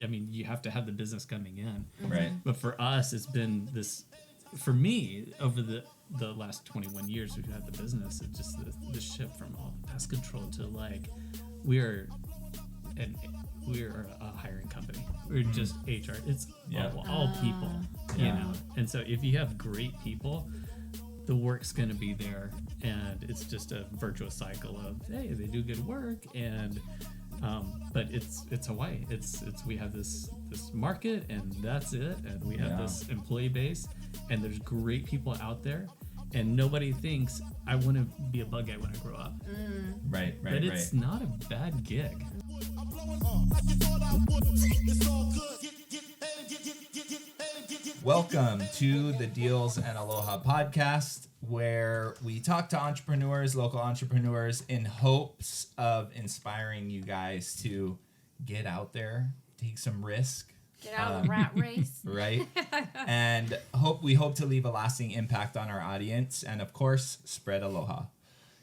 mean, you have to have the business coming in. Right. But for us, it's been this, for me, over the last 21 years we've had the business, it's just the shift from all pest control to like, we're a hiring company. We're just HR. It's all people, you know? And so if you have great people, the work's going to be there, and it's just a virtuous cycle of, hey, they do good work, and but it's Hawaii. It's we have this market, and that's it, and we have this employee base, and there's great people out there, and nobody thinks I want to be a bug guy when I grow up. Right. But it's not a bad gig. Welcome to the Deals and Aloha podcast, where we talk to entrepreneurs, local entrepreneurs, in hopes of inspiring you guys to get out there, take some risk. Get out of the rat race. Right. And we hope to leave a lasting impact on our audience, and of course, spread aloha.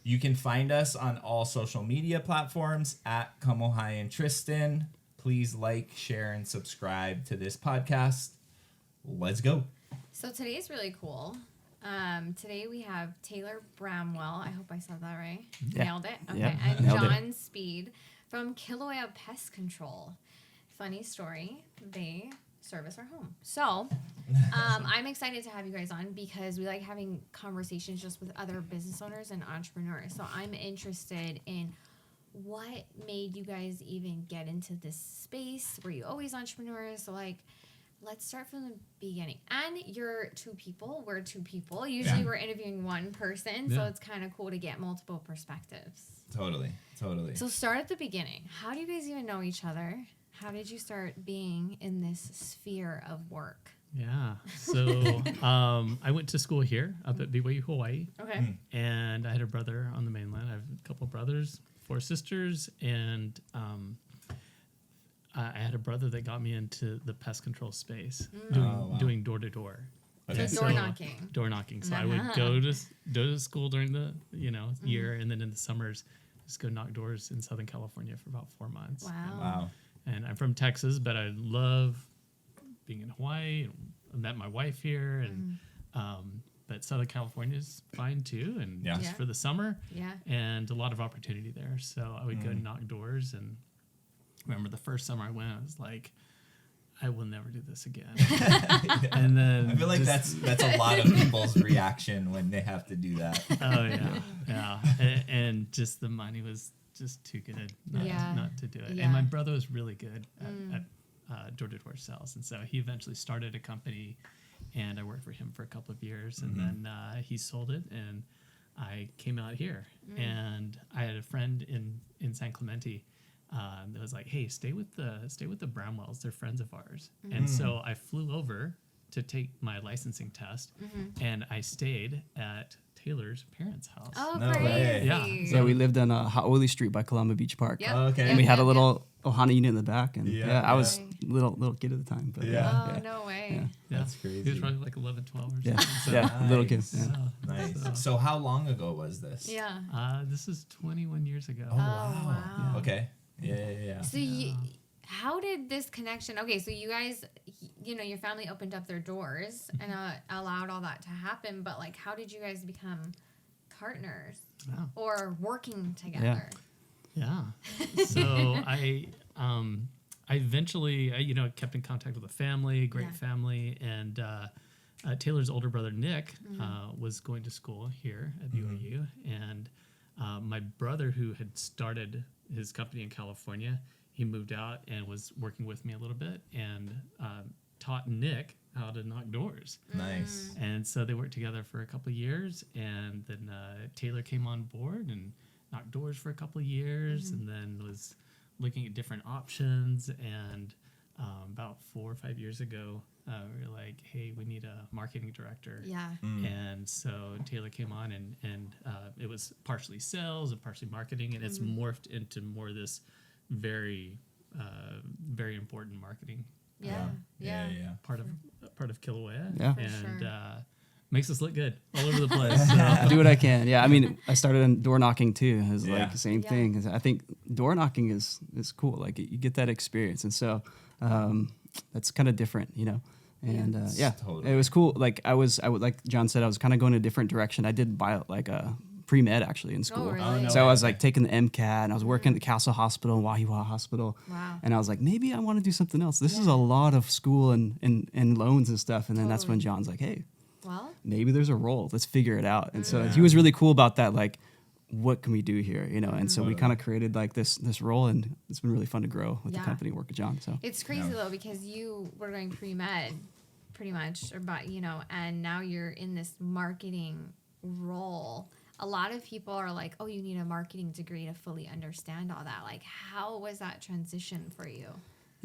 You can find us on all social media platforms at Kamohai and Tristyn. Please like, share, and subscribe to this podcast. Let's go. So today's really cool. Today we have Taylor Bramwell. I hope I said that right. Yeah. Nailed it. Okay. Yeah. And Nailed John Speed from Kilauea Pest Control. Funny story. They service our home. So I'm excited to have you guys on because we like having conversations just with other business owners and entrepreneurs. So I'm interested in what made you guys even get into this space. Were you always entrepreneurs? So like, let's start from the beginning. And you're two people. We're two people. Usually we're interviewing one person. So it's kind of cool to get multiple perspectives. Totally. So start at the beginning. How do you guys even know each other? How did you start being in this sphere of work? Yeah. So I went to school here up at BYU, Hawaii. Okay. And I had a brother on the mainland. I have a couple brothers, 4 sisters, and I had a brother that got me into the pest control space, doing door-to-door. Okay. So knocking. Door knocking. So I would go to school during the year, and then in the summers, just go knock doors in Southern California for about 4 months. Wow. And I'm from Texas, but I love being in Hawaii. I met my wife here, and but Southern California is fine too, and just for the summer, and a lot of opportunity there. So I would go knock doors, and remember the first summer I went, I was like, I will never do this again. And then I feel like that's a lot of people's reaction when they have to do that. Oh yeah. And just the money was just too good not to do it. And my brother was really good at door-to-door sales, and so he eventually started a company, and I worked for him for a couple of years, and then he sold it, and I came out here, and I had a friend in San Clemente that was like, hey, stay with the Bramwells, they're friends of ours. And so I flew over to take my licensing test, and I stayed at Taylor's parents' house. Oh, No crazy. way. Yeah. So we lived on Ha'oli Street by Kalama Beach Park. Yep. Okay. And we had a little Ohana unit in the back. And I was Yeah. little kid at the time. But Oh, no way. Yeah. That's crazy. He was probably like 11, 12 or Yeah. something. So, Yeah. Little kid. Nice. Yeah. Nice. So how long ago was this? Yeah. this is 21 years ago. Oh, wow. Okay. Yeah. So how did this connection, okay, so you guys, your family opened up their doors and allowed all that to happen, but like, how did you guys become partners or working together? Yeah. So I eventually, kept in contact with the family, great family, and Taylor's older brother, Nick, was going to school here at BYU, and my brother, who had started his company in California, he moved out and was working with me a little bit and taught Nick how to knock doors. Nice. And so they worked together for a couple of years, and then Taylor came on board and knocked doors for a couple of years, and then was looking at different options. And about 4 or 5 years ago, we were like, hey, we need a marketing director. Yeah. And so Taylor came on, and it was partially sales and partially marketing, and it's morphed into more this very, very important marketing Yeah. part of Kilauea. Yeah. For And sure. makes us look good all over the place. So. I do what I can. Yeah. I mean, I started on door knocking too. It's like the same Yeah. thing. I think door knocking is cool. Like you get that experience. And so that's kind of different, you know. And Totally. it was cool. Like I would, like John said, I was kind of going a different direction. I did like a pre-med actually in school. really? Oh, no So I way. was like taking the MCAT, and I was working at the Castle Hospital and Wahiawa Hospital. Wow. And I was like, maybe I want to do something else. This is a lot of school and loans and stuff. And then that's when John's like, hey, Well, maybe there's a role. Let's figure it out. And so he was really cool about that. Like, what can we do here? You know. And so we kind of created like this role, and it's been really fun to grow with the company, work with John. So it's crazy though, because you were going pre-med pretty much, and now you're in this marketing role. A lot of people are like, oh, you need a marketing degree to fully understand all that. Like, how was that transition for you?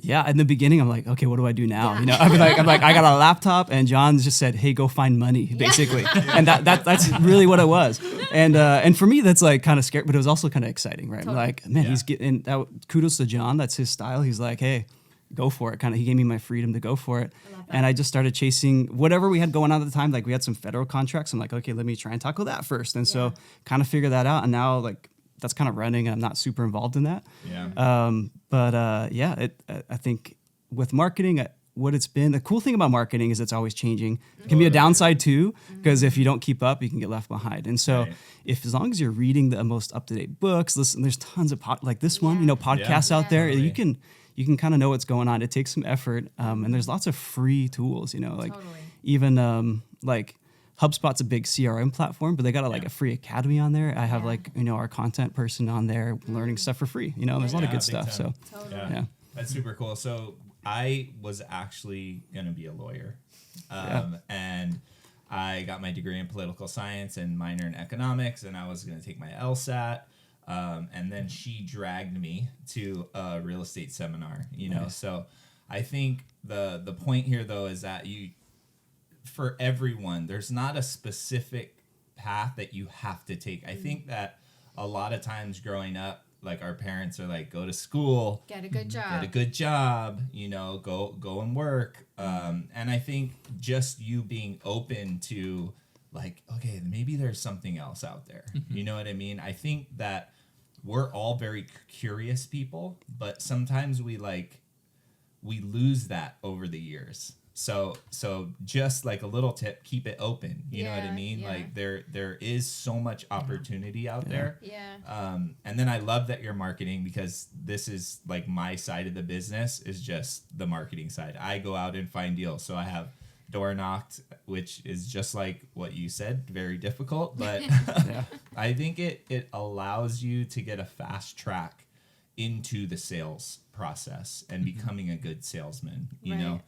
yeah, in the beginning, I'm like, okay, what do I do now? You know, I'm like, I got a laptop, and John just said, hey, go find money, basically. And that's really what it was. And for me, that's like kind of scary, but it was also kind of exciting, right? Totally. Like, man, he's getting that. Kudos to John. That's his style. He's like, hey, go for it. Kind of, he gave me my freedom to go for it. And I just started chasing whatever we had going on at the time. Like, we had some federal contracts. I'm like, okay, let me try and tackle that first. And so kind of figure that out. And now, like, that's kind of running, and I'm not super involved in that. I think with marketing, what it's been, the cool thing about marketing is it's always changing. It can be a downside too, because if you don't keep up, you can get left behind. And so as long as you're reading the most up-to-date books, listen, there's tons of like this one, you know, podcasts out there, you can kind of know what's going on. It takes some effort. And there's lots of free tools, you know, like even like HubSpot's a big CRM platform, but they got a free academy on there. I have like, you know, our content person on there learning stuff for free. You know, there's a lot of good stuff. Time. So Yeah. That's super cool. So I was actually going to be a lawyer. And I got my degree in political science and minor in economics, and I was going to take my LSAT. And then she dragged me to a real estate seminar, you know. So I think the point here, though, is that for everyone, there's not a specific path that you have to take. I think that a lot of times growing up, like, our parents are like, go to school, Get a good job, you know, go and work. And I think just you being open to, like, okay, maybe there's something else out there. You know what I mean? I think that we're all very curious people, but sometimes we lose that over the years. So just like a little tip, keep it open. You know what I mean? Like, there is so much opportunity out there. And then I love that you're marketing, because this is like my side of the business is just the marketing side. I go out and find deals. So I have door knocked, which is just like what you said, very difficult, but I think it allows you to get a fast track into the sales process and becoming a good salesman, you know?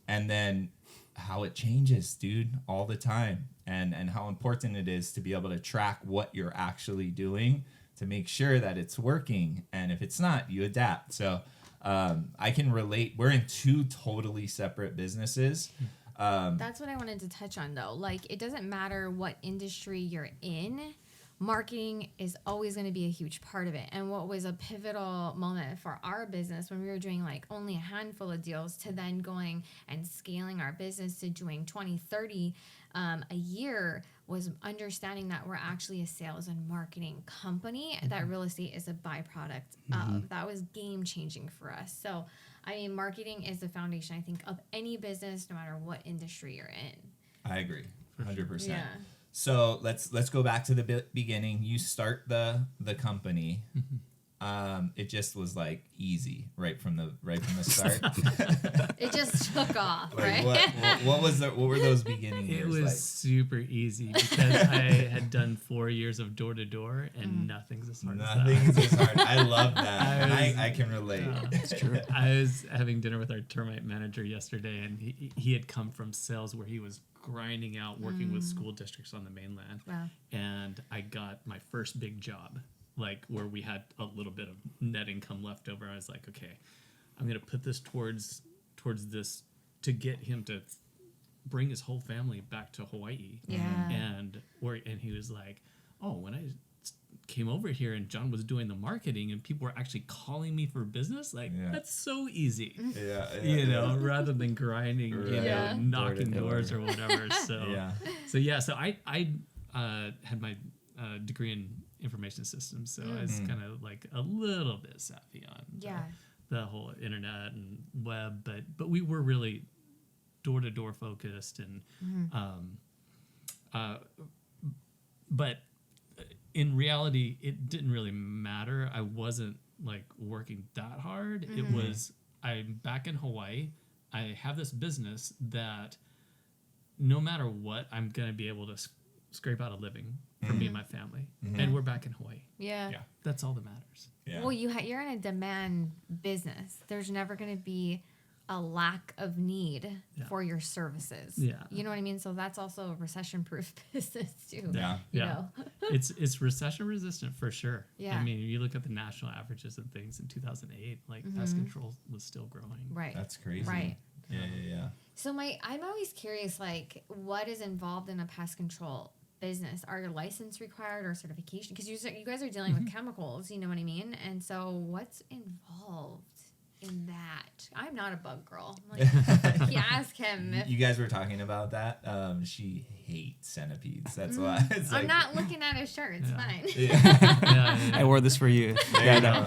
And then how it changes, dude, all the time, and how important it is to be able to track what you're actually doing to make sure that it's working. And if it's not, you adapt. So I can relate. We're in two totally separate businesses. That's what I wanted to touch on, though. Like, it doesn't matter what industry you're in. Marketing is always going to be a huge part of it. And what was a pivotal moment for our business when we were doing like only a handful of deals to then going and scaling our business to doing 20, 30 a year was understanding that we're actually a sales and marketing company, that real estate is a byproduct of. That was game changing for us. So, I mean, marketing is the foundation, I think, of any business, no matter what industry you're in. I agree, 100%. Yeah. So let's go back to the beginning. You start the company. It just was like easy right from the start. It just took off, like, right? what were those beginning years? It was like? super easy because I had done 4 years of door to door, and nothing's as hard as that. Nothing's as hard. I love that. I can relate. It's true. I was having dinner with our termite manager yesterday, and he had come from sales where he was grinding out working with school districts on the mainland. Wow. And I got my first big job, like where we had a little bit of net income left over. I was like, okay, I'm going to put this towards this to get him to bring his whole family back to Hawaii. Yeah. And he was like, oh, when I came over here and John was doing the marketing and people were actually calling me for business, like that's so easy. You know, rather than grinding, you know, knocking doors or whatever. So so I had my degree in information systems, so I was kind of like a little bit savvy on the whole internet and web, but we were really door-to-door focused, and but in reality, it didn't really matter. I wasn't like working that hard. It was, I'm back in Hawaii. I have this business that no matter what, I'm going to be able to scrape out a living for me and my family. And we're back in Hawaii. Yeah. That's all that matters. Yeah. Well, you're in a demand business. There's never going to be a lack of need for your services. Yeah. You know what I mean? So that's also a recession-proof business too. Yeah. You know? It's recession resistant for sure. Yeah. I mean, you look at the national averages and things in 2008, like pest control was still growing. Right. That's crazy. Right. Yeah. So I'm always curious, like, what is involved in a pest control business? Are your license required or certification? Because you guys are dealing with chemicals, you know what I mean? And so what's involved in that? I'm not a bug girl. Like, you ask him if You guys were talking about that. She hates centipedes. That's why. It's I'm like, not looking at his shirt. It's fine. I wore this for you. There you go.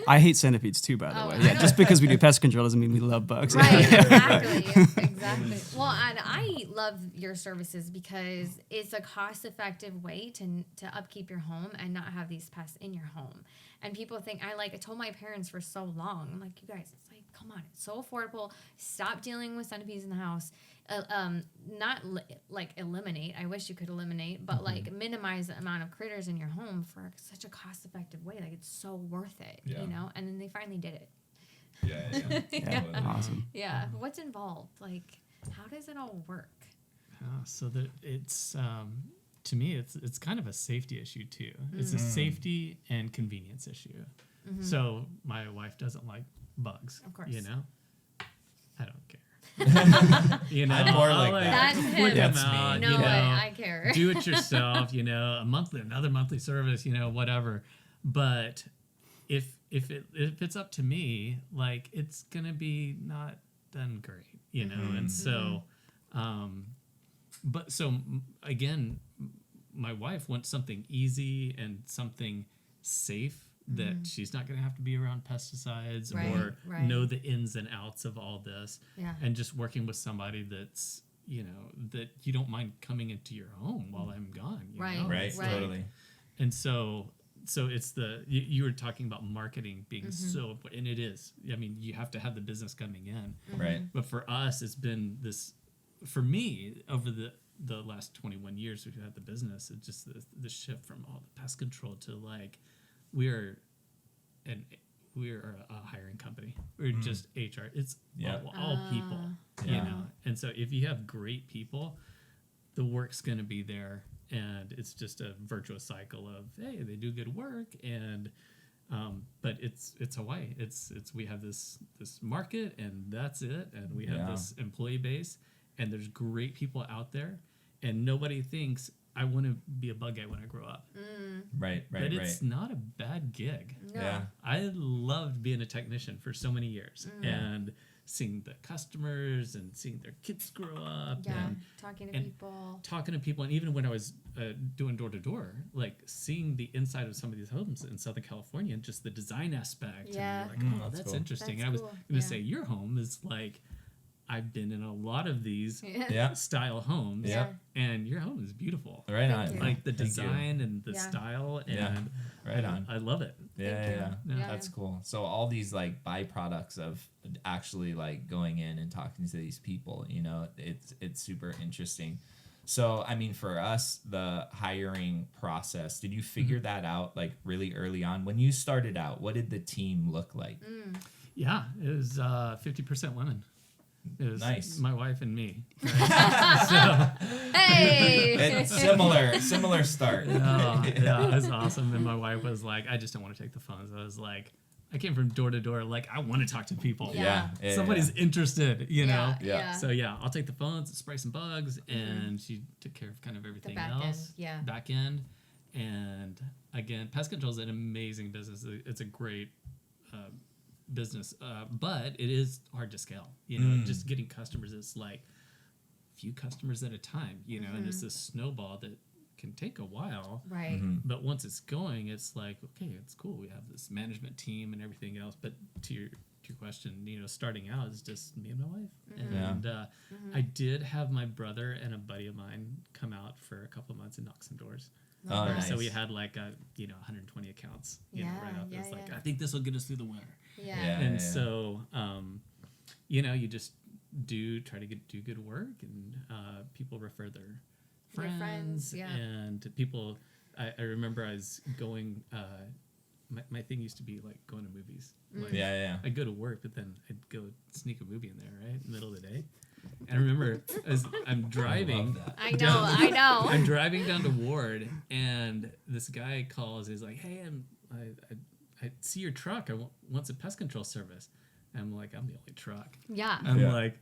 I hate centipedes too, by the Oh, way. I Yeah, know. just because we do pest control doesn't mean we love bugs. Right, exactly. Well, and I love your services because it's a cost-effective way to upkeep your home and not have these pests in your home. And people think, I told my parents for so long, I'm like, you guys, it's like, come on, it's so affordable. Stop dealing with centipedes in the house. Not eliminate. I wish you could eliminate, but like minimize the amount of critters in your home for such a cost-effective way. Like, it's so worth it, Yeah. you know? And then they finally did it. Yeah. Yeah, awesome. Yeah. What's involved? Like, how does it all work? So that it's to me, it's kind of a safety issue too. It's a safety and convenience issue. So my wife doesn't like bugs. Of course. You know, I don't care. You know, I'm more like I'll, that. That's put him. them That's out, me. No you know, way, I care. do it yourself. You know, another monthly service. You know, whatever. But if it's up to me, like, it's gonna be not done great. You know, and so, but so again, my wife wants something easy and something safe that she's not going to have to be around pesticides or know the ins and outs of all this. Yeah. And just working with somebody that's, you know, that you don't mind coming into your home while I'm gone. You Right. know? Right. Totally. And so it's you were talking about marketing being so important, and it is. I mean, you have to have the business coming in. Right. But for us, it's been this, for me, over the last 21 years we've had the business, it's just the shift from all the pest control to like, we're a hiring company. We're just HR. It's all people, you know? And so if you have great people, the work's going to be there, and it's just a virtuous cycle of, hey, they do good work, and but it's Hawaii. It's we have this market, and that's it, and we have this employee base, and there's great people out there, and nobody thinks I want to be a bug guy when I grow up. Right. But it's not a bad gig. No. Yeah. I loved being a technician for so many years and seeing the customers and seeing their kids grow up and talking to people. And even when I was doing door to door, like seeing the inside of some of these homes in Southern California and just the design aspect. Yeah. And you're like, oh, that's that's cool. interesting. That's and I was cool. going to say, your home is like, I've been in a lot of these Yeah. style homes, Yeah. and your home is beautiful. Right on. Thank you. Like the Thank you. design and the Yeah. style, and Yeah. Right on. I love it. Yeah. Yeah. That's cool. So all these like byproducts of actually like going in and talking to these people, you know, it's super interesting. So, I mean, for us, the hiring process, did you figure that out like really early on? When you started out, what did the team look like? Yeah, it was 50% women. It was Nice. my wife and me. Right? Hey! It's similar start. Yeah, it was awesome. And my wife was like, I just don't want to take the phones. I was like, I came from door to door, like, I want to talk to people. Yeah. Somebody's interested, you know? Yeah. So, yeah, I'll take the phones, spray some bugs, and she took care of kind of everything back else. end, Back end. And, again, pest control is an amazing business. It's a great business, but it is hard to scale. You know, just getting customers is like few customers at a time, you know, and it's this snowball that can take a while. Right. But once it's going, it's like, okay, it's cool. We have this management team and everything else. But to your question, starting out is just me and my wife. And I did have my brother and a buddy of mine come out for a couple of months and knock some doors. Oh, nice. So we had like 120 accounts, right up. It was like, I think this will get us through the winter. So, you just try to do good work, and people refer their friends. And people, I remember I was going, my thing used to be like going to movies. Like, I'd go to work, but then I'd go sneak a movie in there, right? In the middle of the day. And I remember as I'm driving. I know. I'm driving down to Ward, and this guy calls. He's like, "Hey, I see your truck. I want some pest control service." And I'm like, "I'm the only truck." Yeah. I'm like,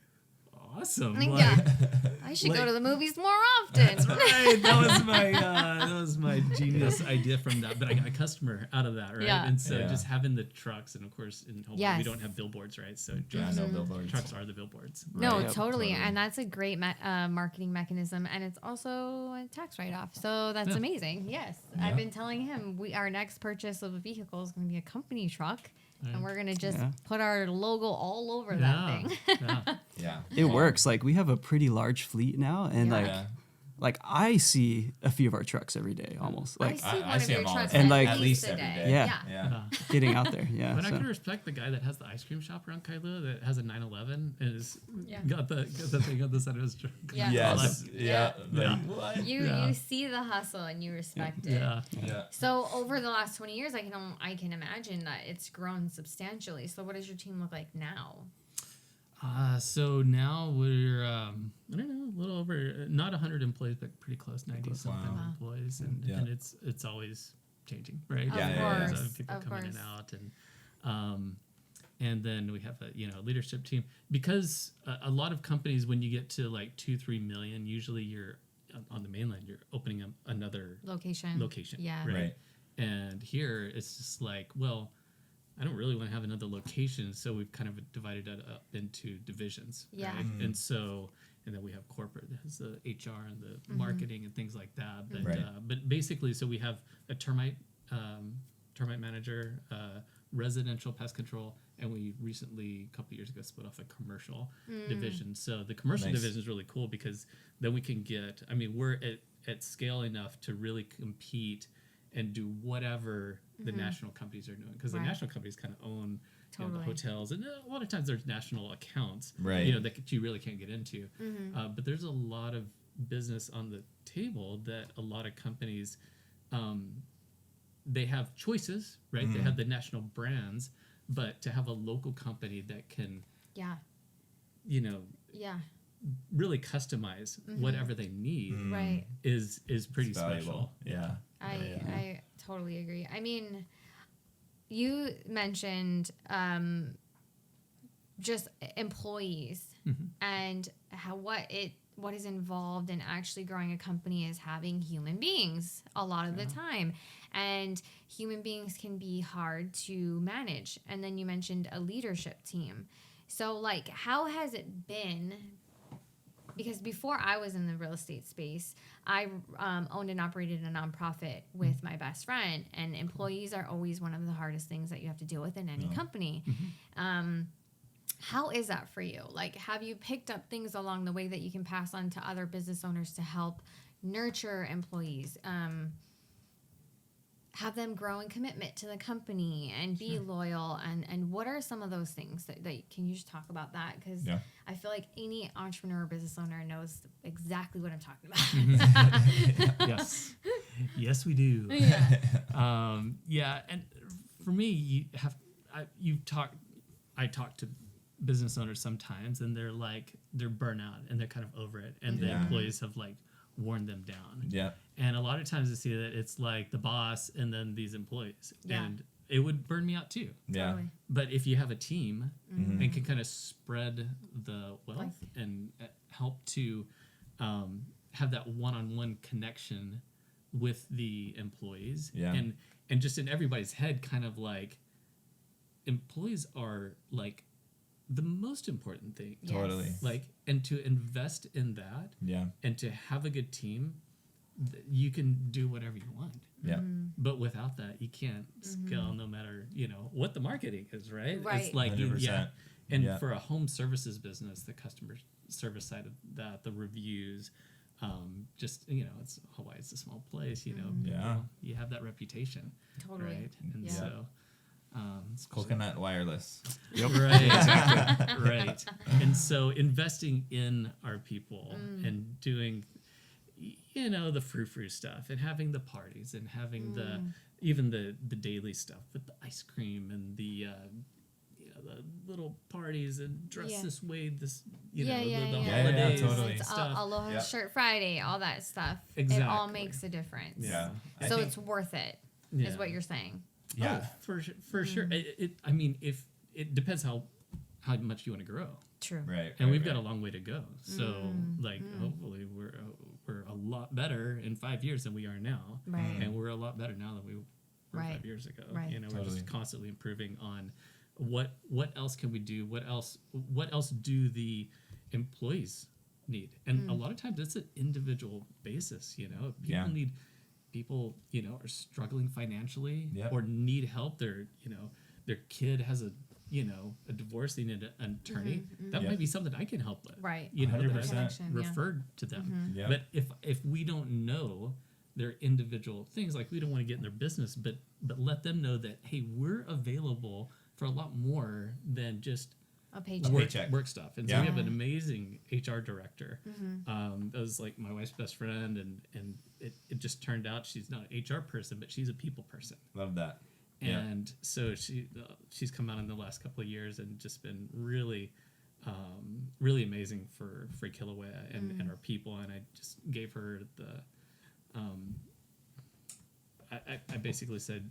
awesome. I should go to the movies more often. That's right. That was my genius idea from that. But I got a customer out of that, right? Yeah. And so just having the trucks, and of course in Hawaii we don't have billboards, right? So no billboards. Trucks are the billboards. No, Right. totally. And that's a great marketing mechanism, and it's also a tax write-off. So that's amazing. Yes. Yeah. I've been telling him our next purchase of a vehicle is going to be a company truck, and we're going to just put our logo all over that thing. Yeah. It works. Like we have a pretty large fleet now, and like I see a few of our trucks every day, almost. Like I see them all the time. And, like, at least every day. Yeah. Getting out there. Yeah. But I can respect the guy that has the ice cream shop around Kailua that has a 911 and is got the thing on the side of his truck. Yeah. Yes. Yeah. Like, what? You see the hustle and you respect it. Yeah. So over the last 20 years, I can imagine that it's grown substantially. So what does your team look like now? So now we're I don't know, a little over not 100 employees, but pretty close, 90 something employees, and it's always changing, right? Of course. So people come in and out, and then we have a leadership team, because a lot of companies, when you get to like 2-3 million, usually you're on the mainland, you're opening up another location, right? And here it's just like, well, I don't really want to have another location, so we've kind of divided it up into divisions. Yeah. Right? And then we have corporate that has the HR and the marketing and things like that. But but basically, so we have a termite manager, residential pest control, and we recently, a couple years ago, split off a commercial division. So the commercial division is really cool, because then we can we're at scale enough to really compete and do whatever the national companies are doing, because the national companies kind of own the hotels, and a lot of times there's national accounts that you really can't get into, but there's a lot of business on the table that a lot of companies they have choices, right? They have the national brands, but to have a local company that can really customize whatever they need is pretty special. I totally agree. I mean, you mentioned just employees and what is involved in actually growing a company is having human beings a lot of the time, and human beings can be hard to manage. And then you mentioned a leadership team. So like, how has it been? Because before I was in the real estate space, I owned and operated a nonprofit with my best friend, and employees are always one of the hardest things that you have to deal with in any company. How is that for you? Like, have you picked up things along the way that you can pass on to other business owners to help nurture employees, have them grow in commitment to the company and be loyal, and what are some of those things that can you just talk about that? Because I feel like any entrepreneur or business owner knows exactly what I'm talking about. Yes we do. And for me, I talk to business owners sometimes, and they're burnout and they're kind of over it, and the employees have like worn them down. And a lot of times I see that it's like the boss and then these employees. And it would burn me out too. Totally. But if you have a team and can kind of spread the wealth and help to have that one-on-one connection with the employees, and just in everybody's head, kind of like, employees are like the most important thing. Totally. Like, and to invest in that, and to have a good team, you can do whatever you want. Yeah. But without that, you can't scale no matter, what the marketing is, right? Right. It's like, 100%. And for a home services business, the customer service side of that, the reviews, just, it's Hawaii, it's a small place, Yeah. you have that reputation. Totally. Right. And Yeah. so, Coconut wireless. Yep. Right. Exactly. Right. And so investing in our people and doing, the frou-frou stuff and having the parties and having even the daily stuff with the ice cream and the little parties and dress this way, the holidays totally. and It's stuff. Aloha Shirt Friday, all that stuff. Exactly. It all makes a difference. Yeah. I So think- it's worth it, Yeah. is what you're saying. Yeah. Oh, for sure. I mean, if it depends how much you want to grow. True. Right. And we've got a long way to go. So, hopefully we're a lot better in 5 years than we are now. Right. And we're a lot better now than we were Right. 5 years ago. Right. We're Totally. just constantly improving on what else can we do? What else do the employees need? And a lot of times it's an individual basis, people are struggling financially Yep. or need help. Their kid has a divorce, they need an attorney. That Yep. might be something I can help with. Right. That 100%. I Connection, yeah. referred to them. Yep. But if we don't know their individual things, like we don't want to get in their business, but let them know that, hey, we're available for a lot more than just A paycheck. Paycheck. work stuff. And Yeah. so we have an amazing HR director. That was like my wife's best friend, and it just turned out she's not an HR person, but she's a people person. Love that. Yeah. And so she's come out in the last couple of years and just been really, really amazing for Kilauea and our people. And I just gave her the, I basically said,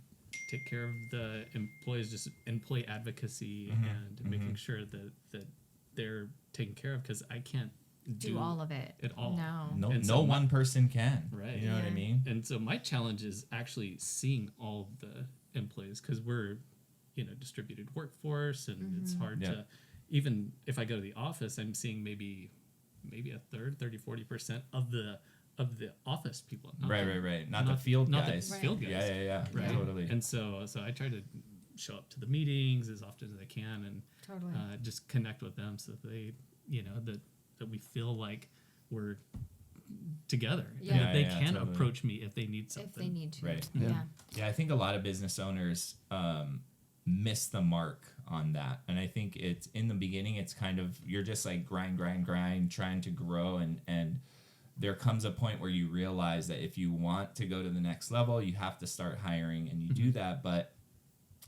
take care of the employees, just employee advocacy and making sure that they're taken care of, because I can't Do all of it. at all. No. And No so one person can. Right. You know what I Yeah. mean? And so my challenge is actually seeing all the employees, because we're, distributed workforce, and it's hard Yeah. to, even if I go to the office, I'm seeing maybe a third, 30-40% of the office people. Not Right. Not the field not guys. the field guys. Yeah. Right. Totally. And so I try to show up to the meetings as often as I can and Totally. just connect with them so that they, that we feel like we're together. Yeah. And that they Yeah, can totally. approach me if they need something. If they need to. Right. Yeah. Yeah, I think a lot of business owners miss the mark on that. And I think it's in the beginning, it's kind of, you're just like grind, trying to grow. And there comes a point where you realize that if you want to go to the next level, you have to start hiring, and you do that. But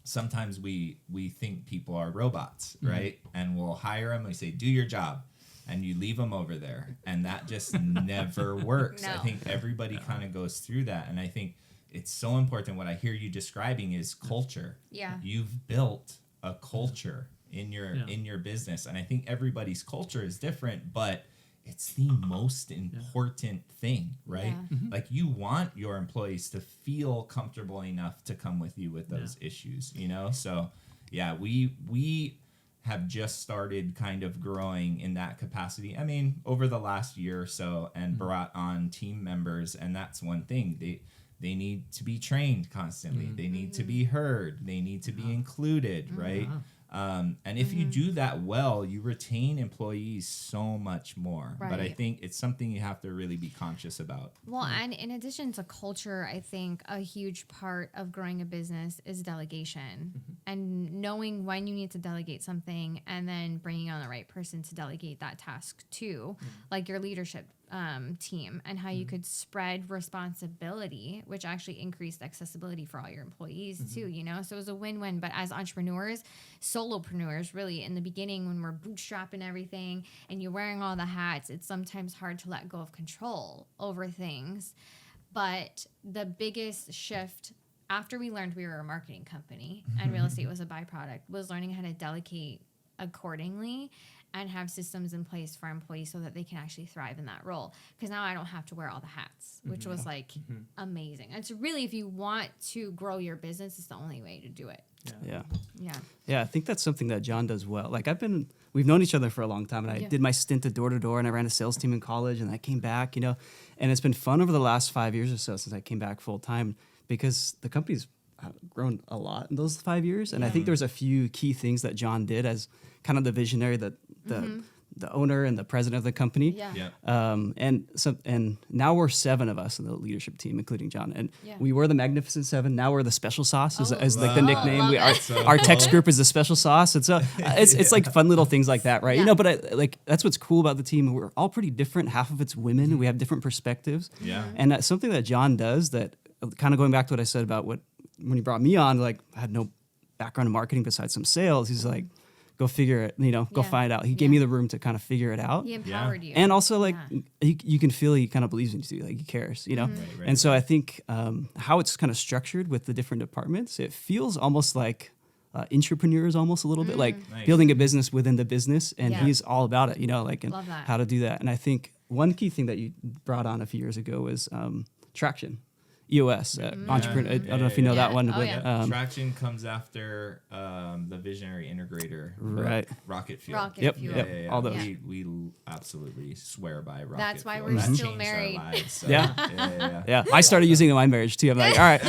sometimes we think people are robots, right? And we'll hire them, we say, do your job. And you leave them over there. And that just never works. I No. think everybody kind of goes through that. And I think it's so important. What I hear you describing is culture. Yeah. You've built a culture in your business, and I think everybody's culture is different, but it's the most important thing, right? Yeah. Like, you want your employees to feel comfortable enough to come with you with those issues, So yeah, we have just started kind of growing in that capacity. I mean, over the last year or so, and brought on team members, and that's one thing. They need to be trained constantly. They need to be heard. They need to be included, right? And if you do that well, you retain employees so much more. But I Right. think it's something you have to really be conscious about. Well, and in addition to culture, I think a huge part of growing a business is delegation and knowing when you need to delegate something, and then bringing on the right person to delegate that task to, like your leadership team, and how you could spread responsibility, which actually increased accessibility for all your employees too, So it was a win-win. But as entrepreneurs, solopreneurs, really, in the beginning, when we're bootstrapping everything and you're wearing all the hats, it's sometimes hard to let go of control over things. But the biggest shift after we learned we were a marketing company and real estate was a byproduct was learning how to delegate accordingly and have systems in place for employees so that they can actually thrive in that role. Because now I don't have to wear all the hats, which was like amazing. And so really, if you want to grow your business, it's the only way to do it. Yeah. Yeah. Yeah, I think that's something that John does well. Like we've we've known each other for a long time. And I did my stint at door to door, and I ran a sales team in college, and I came back, and it's been fun over the last 5 years or so since I came back full time, because the company's grown a lot in those 5 years. And I think there's a few key things that John did as kind of the visionary, that the owner and the president of the company. And now we're 7 of us in the leadership team, including John. And we were the Magnificent Seven. Now we're the Special Sauce, as like the nickname. Our text group is the Special Sauce. And so it's like fun little things like that, right? But that's what's cool about the team. We're all pretty different. Half of it's women, and we have different perspectives. And that's something that John does, that kind of going back to what I said about when he brought me on, like I had no background in marketing besides some sales. He's like, go figure it, go find out. He gave me the room to kind of figure it out. He empowered you. And also, like, you can feel he kind of believes in you, like he cares, Right, and so I think how it's kind of structured with the different departments, it feels almost like entrepreneurs, almost a little bit, like building a business within the business. And he's all about it, like, and how to do that. And I think one key thing that you brought on a few years ago was Traction. EOS, entrepreneur. I don't know if you know that one. Traction comes after the visionary integrator, right? Rocket Fuel. Rocket Fuel. Yeah. All those. We absolutely swear by Rocket That's why Fuel. we're That still changed married. our lives, so. Yeah. I started using it in my marriage too. I'm like, all right,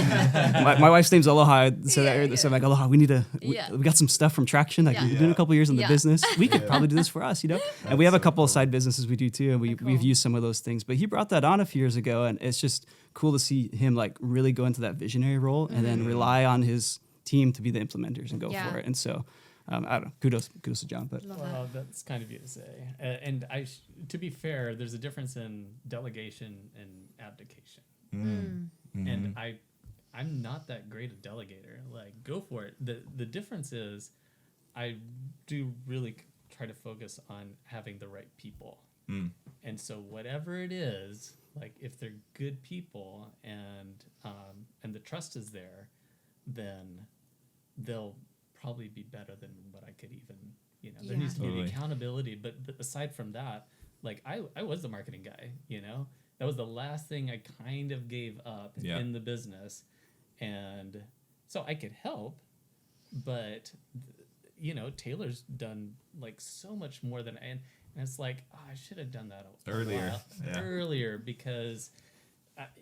my wife's name's Aloha, so I'm like, Aloha, we got some stuff from Traction. Like we've been doing a couple years in the business. We could probably do this for us, And we have a couple of side businesses we do too, and we've used some of those things. But he brought that on a few years ago, and it's just cool to see him like really go into that visionary role and then rely on his team to be the implementers and go for it. And so I don't know, kudos to John. But well, that's kind of you to say. And to be fair, there's a difference in delegation and abdication. And I'm not that great a delegator. Like, go for it. The difference is I do really try to focus on having the right people. And so whatever it is, like if they're good people and the trust is there, then they'll probably be better than what I could even, there needs to be the accountability. But aside from that, like I was the marketing guy, that was the last thing I kind of gave up in the business. And so I could help, but Taylor's done like so much more than and it's like, I should have done that earlier because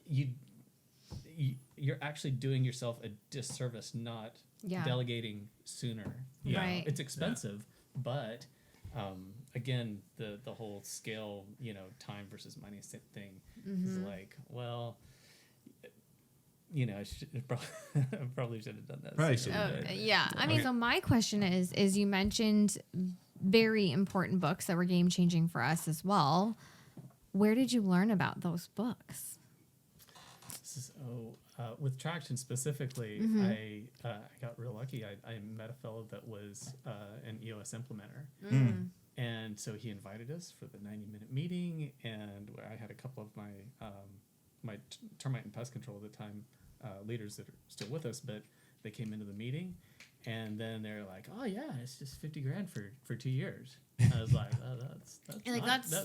you're actually doing yourself a disservice not delegating sooner. Right. It's expensive, but again, the whole scale, time versus money thing is like, well, I probably should have done that. Probably should have done. Yeah. I mean, so my question is you mentioned very important books that were game changing for us as well. Where did you learn about those books? With Traction specifically, I got real lucky. I met a fellow that was an EOS implementer. And so he invited us for the 90-minute meeting, and I had a couple of my termite and pest control at the time leaders that are still with us, but they came into the meeting, and then they're like, "Oh yeah, it's just $50,000 for 2 years." I was like, "Oh,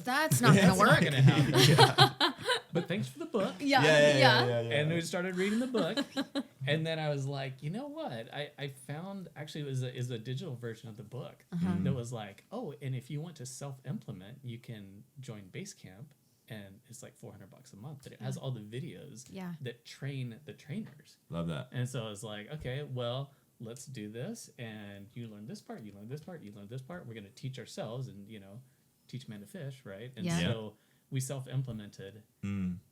that's not gonna work. Not gonna happen." But thanks for the book. Yeah. And we started reading the book, and then I was like, you know what? I found actually it was a digital version of the book that was like, oh, and if you want to self-implement, you can join Basecamp. And it's like $400 a month, but it has all the videos that train the trainers. Love that. And so I was like, okay, well, let's do this. And you learn this part, you learn this part, you learn this part. We're going to teach ourselves and, teach men to fish, right? And so we self-implemented.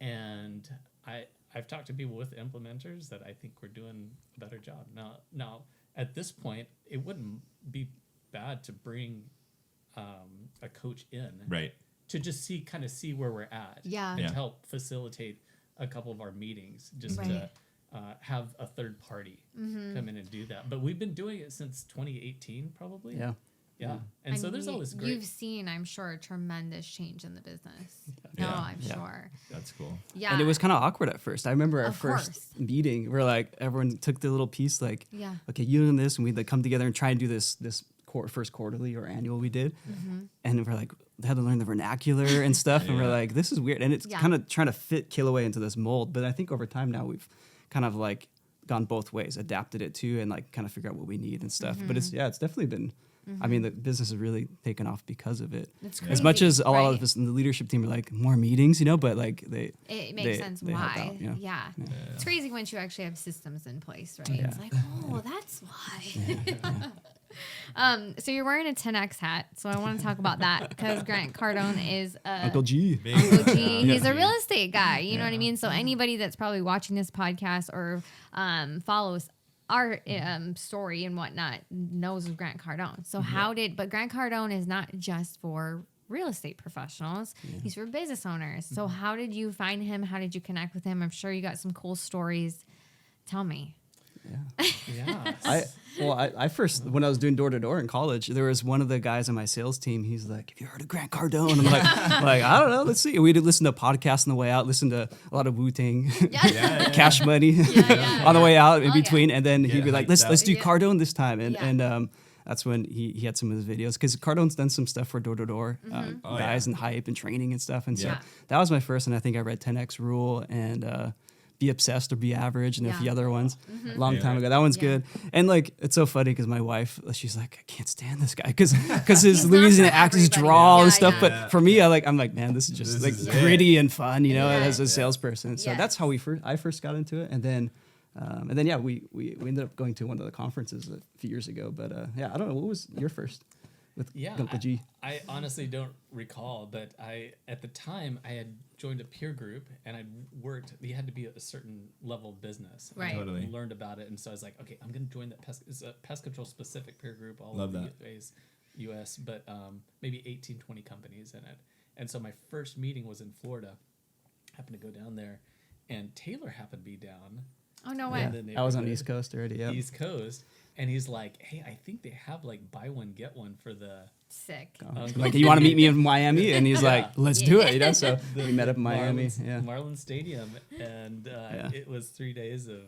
And I've talked to people with implementers that I think we're doing a better job. Now at this point, it wouldn't be bad to bring a coach in. Right. To just see where we're at. And to help facilitate a couple of our meetings, just to have a third party come in and do that. But we've been doing it since 2018, probably. Yeah. And so there's always great. You've seen, I'm sure, a tremendous change in the business. I'm sure. That's cool. Yeah. And it was kind of awkward at first. I remember our first meeting, we're like, everyone took the little piece, like, okay, you and this, and we'd like come together and try and do this first quarterly or annual we did. And we're like, they had to learn the vernacular and stuff. And we're like, this is weird. And it's kind of trying to fit Kilauea into this mold. But I think over time now we've kind of like gone both ways, adapted it too, and like kind of figure out what we need and stuff. But it's definitely been I mean, the business has really taken off because of it. It's As much crazy, as a lot right? of us in the leadership team are like, more meetings, but like It makes sense they help why. out, Yeah. It's crazy once you actually have systems in place, right? Yeah. It's like, oh, that's why. So you're wearing a 10X hat, so I want to talk about that because Grant Cardone is Uncle G. Uncle G. He's a real estate guy. You know what I mean? So anybody that's probably watching this podcast or follows our story and whatnot knows of Grant Cardone. So but Grant Cardone is not just for real estate professionals. He's for business owners. So how did you find him? How did you connect with him? I'm sure you got some cool stories. Tell me. Yeah. I first, when I was doing door to door in college, there was one of the guys on my sales team. He's like, "Have you heard of Grant Cardone?" I'm like, I don't know. Let's see. We did listen to podcasts on the way out. Listen to a lot of Wu-Tang, Cash Money on the way out in between, and then he'd be like, "Let's do Cardone this time," and that's when he had some of his videos because Cardone's done some stuff for door to door guys and hype and training and stuff, and so that was my first. And I think I read 10X Rule and. Be obsessed or be average and a few other ones a long time ago. That one's good. And like, it's so funny because my wife, she's like, I can't stand this guy because his Louisiana accent, his drawl and stuff. But for me, I'm like, man, this is just gritty and fun, as a salesperson. So that's how I first got into it. And then we ended up going to one of the conferences a few years ago. But I don't know, what was your first with Uncle G? I honestly don't recall, but at the time I had joined a peer group and I'd worked. You had to be at a certain level of business. Right. Totally. I learned about it, and so I was like, okay, I'm going to join that it's a pest control specific peer group all Love over that. the U.S., but maybe 18, 20 companies in it. And so my first meeting was in Florida. Happened to go down there, and Taylor happened to be down. Oh, no way. I was on the East Coast already. Yeah. East Coast. And he's like, hey, I think they have like buy one, get one for the... Sick. Like, you want to meet me in Miami? And he's like, let's do it. So we met up in Miami. Marlins Stadium. And it was 3 days of...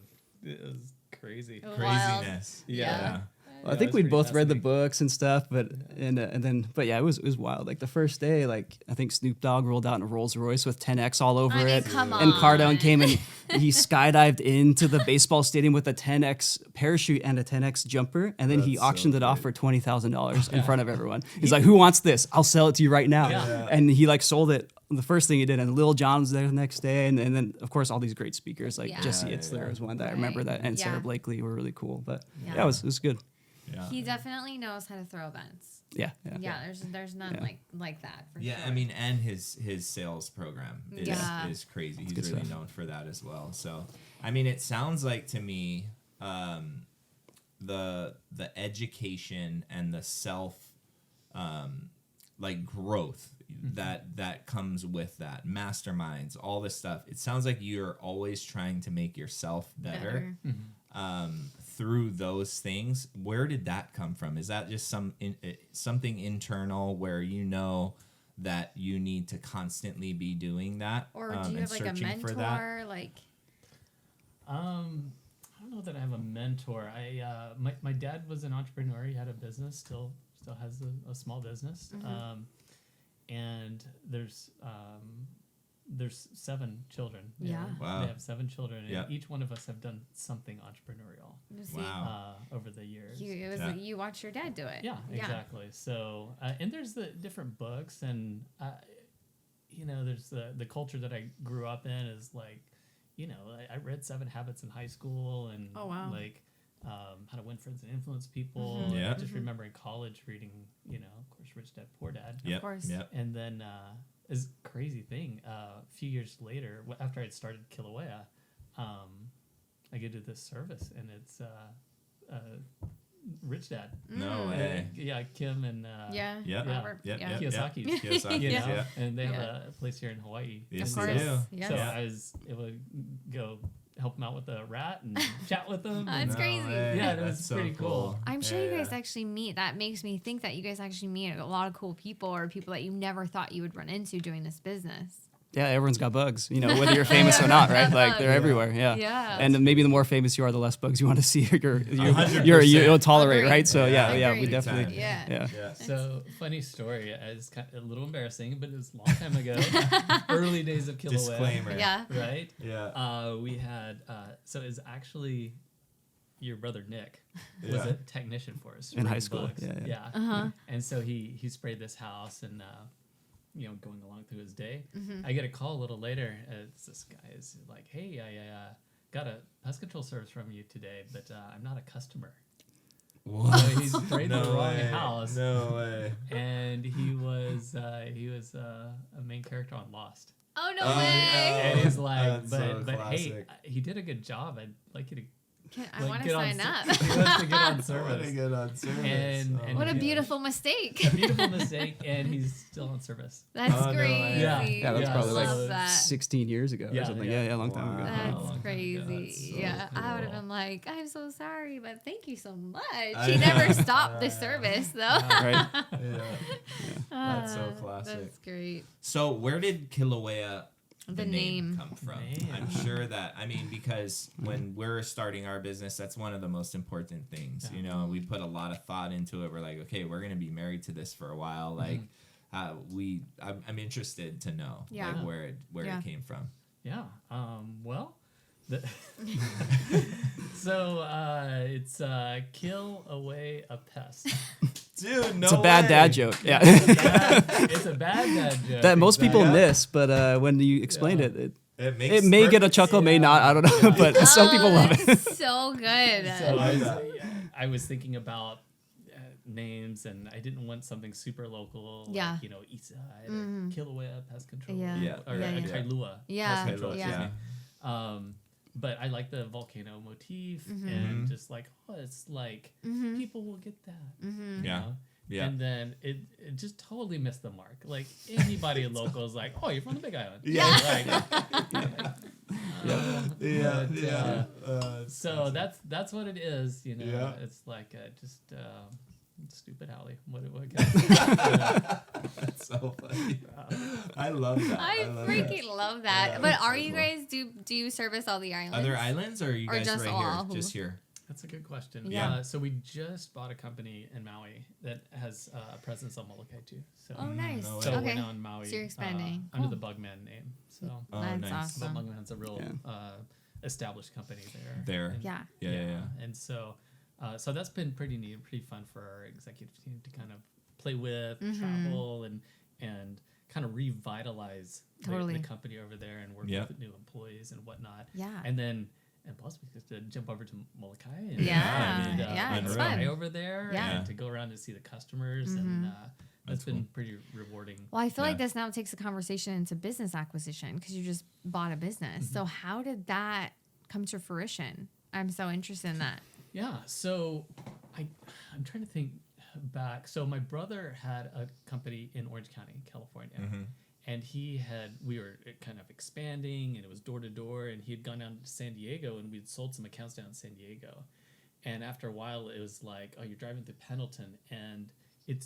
It was crazy. Craziness. Yeah. Well, I think we both read the books and stuff, but it was wild. Like the first day, like I think Snoop Dogg rolled out in a Rolls Royce with 10X all over it, come and on. Cardone came and he skydived into the baseball stadium with a 10X parachute and a 10X jumper, and then he auctioned it off for $20,000 in front of everyone. He's like, "Who wants this? I'll sell it to you right now." Yeah. And he like sold it. The first thing he did, and Lil Jon was there the next day, and then of course all these great speakers like Jesse Itzler was one that I remember that, and Sarah Blakely were really cool. But it was good. Yeah. He definitely knows how to throw events. Yeah. There's none like that. For sure. I mean, and his sales program is crazy. He's really known for that as well. So, I mean, it sounds like to me, the education and the self, growth that comes with that, masterminds, all this stuff. It sounds like you're always trying to make yourself better. Through those things. Where did that come from? Is that just something internal where that you need to constantly be doing that, or do you have like a mentor? Like, I don't know that I have a mentor. My dad was an entrepreneur. He had a business, still has a small business, and there's 7 children. Yeah. Wow. They have 7 children, and each one of us have done something entrepreneurial. Wow. Over the years. You watch your dad do it. Yeah, exactly. So, and there's the different books, and there's the culture that I grew up in is like, I read 7 Habits in high school, and How to Win Friends and Influence People. Mm-hmm. And I just remember in college reading, of course, Rich Dad Poor Dad. Yep. Of course. Yep. And then is crazy thing. A few years later, after I'd started Kilauea, I go to this service, and it's Rich Dad. No way. Kim and Robert. Kiyosaki's. Kiyosaki's, And they have a place here in Hawaii. Yes, Of course. they do. Yes. So I was able to go help them out with the rat and chat with them. That's crazy. Yeah, it was pretty cool. I'm sure you guys actually meet. That makes me think that you guys actually meet a lot of cool people, or people that you never thought you would run into doing this business. Yeah, everyone's got bugs, whether you're famous or not, right? Like they're everywhere. Yeah. And maybe the more famous you are, the less bugs you want to see, you'll tolerate, Agreed. right? So Agreed. we definitely. Yeah. So funny story. It's kind of a little embarrassing, but it was a long time ago. Early days of Kilauea. Disclaimer. Yeah. Right. Yeah. We had so it's actually your brother Nick was a technician for us in high spraying school. bugs. And so he sprayed this house, and going along through his day, I get a call a little later. This guy is like, "Hey, I got a pest control service from you today, but I'm not a customer." What? So he sprayed the wrong way. house. No way. And he was a main character on Lost. Oh, no way. And he's like, That's but so hey, classic. he did a good job. I'd like you to. I want to get on sign up. He wants to get on I want to service. get on service. And What a beautiful mistake. A beautiful mistake, and he's still on service. That's Oh, no way. crazy. Yeah, that's probably Love like that. 16 years ago or Yeah, something. yeah. Yeah, a long time ago. Wow. long That's time crazy. ago. That's so Yeah, I would have cool. been like, I'm so sorry, but thank you so much. I He know. never stopped the service, though. Right? Yeah. That's so classic. That's great. So where did Kilauea The name. come from? Name. I'm sure that, because when we're starting our business, that's one of the most important things. Yeah. You know, we put a lot of thought into it. We're like, okay, we're gonna be married to this for a while. Like, I'm interested to know Yeah. like where it came from. Yeah. Well, so it's kill away a pest. Dude, no It's a bad way. dad joke. Yeah. It's a bad dad joke. That most people Exactly. miss, but when you explained Yeah. it Makes it may get a perfect chuckle, sense. may not. I don't know, but some people love it. That's so good. So Yeah. I was thinking about names, and I didn't want something super local, Yeah. like, East Side or Kilauea Pest Control, Yeah. Yeah. or Yeah, yeah. Kailua Yeah. Pest Control. Yeah. But I like the volcano motif, Mm-hmm. and just like, it's like people will get that. Mm-hmm. you Yeah. know? Yeah. And then it just totally missed the mark. Like anybody local is like, "Oh, you're from the Big Island." Yeah. But, so that's what it is. Yeah. It's like just stupid alley. What That's so funny. I love that. I love freaking that. love that. Yeah, but that's are so you cool. guys do you service all the islands? Other islands, or are you Or guys just right Oahu? here? Just here. That's a good question. Yeah. So we just bought a company in Maui that has a presence on Molokai too. So, Oh, nice. no way. so Okay. we're now in Maui. So you're expanding. Under Cool. the Bugman name. So Oh, That's nice. awesome. Bugman's a real established company there. There. And- Yeah. Yeah. And so that's been pretty neat, pretty fun for our executive team to kind of play with, travel, and kind of revitalize Totally. the company over there and work Yep. with new employees and whatnot. Yeah. And plus we get to jump over to Molokai and Yeah. and, Yeah, it's fly fun. over there Yeah. and to go around and see the customers, and that's been pretty rewarding. Well, I feel like Yeah. this now takes the conversation into business acquisition because you just bought a business. So how did that come to fruition? I'm so interested in that. Yeah, so I'm trying to think back. So my brother had a company in Orange County, California, and we were kind of expanding, and it was door to door, and he had gone down to San Diego, and we'd sold some accounts down in San Diego, and after a while, it was like, oh, you're driving through Pendleton, and it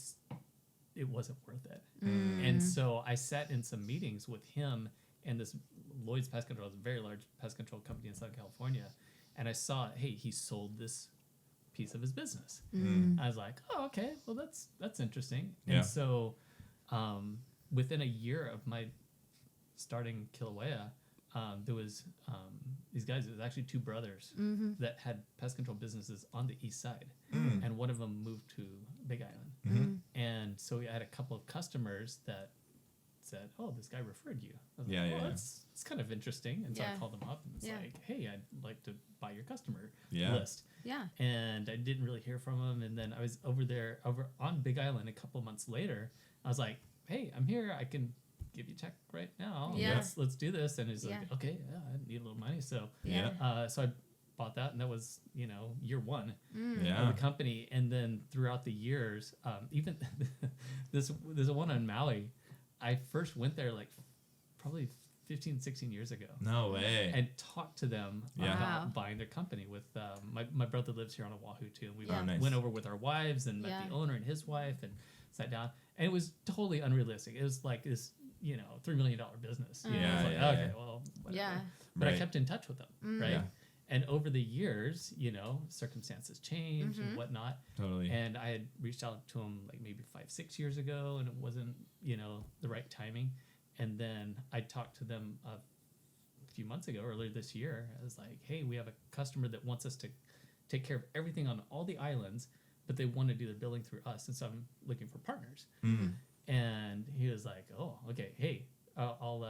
wasn't worth it, and so I sat in some meetings with him and this Lloyd's Pest Control, a very large pest control company in Southern California. And I saw, hey, he sold this piece of his business. I was like, oh, okay, well, that's interesting. Yeah. And so within a year of my starting Kilauea, there was these guys, it was actually two brothers that had pest control businesses on the east side. And one of them moved to Big Island. And so we had a couple of customers that said, oh, this guy referred you. I was like, well, it's kind of interesting. And so I called them up, and it's like, hey, I'd like to buy your customer list. Yeah. And I didn't really hear from him. And then I was over on Big Island a couple months later. I was like, hey, I'm here. I can give you a check right now. Yeah. Let's do this. And he's like, Yeah. okay, yeah, I need a little money. So Yeah. so I bought that, and that was year one of Yeah. the company. And then throughout the years, even there's a one on Maui. I first went there like probably 15, 16 years ago. No way. And talked to them Yeah. Wow. about buying their company with my brother lives here on Oahu too. And we Yeah. Nice. went over with our wives and met Yeah. the owner and his wife and sat down. And it was totally unrealistic. It was like this, $3 million business. You know? Yeah, It's like, yeah, okay, yeah. well, whatever. Yeah. But I Right. kept in touch with them, right? Yeah. And over the years, circumstances change and whatnot. Totally. And I had reached out to him like maybe 5-6 years ago, and it wasn't, the right timing. And then I talked to them a few months ago, earlier this year. I was like, hey, we have a customer that wants us to take care of everything on all the islands, but they want to do the billing through us. And so I'm looking for partners. And he was like, oh, okay, hey, I'll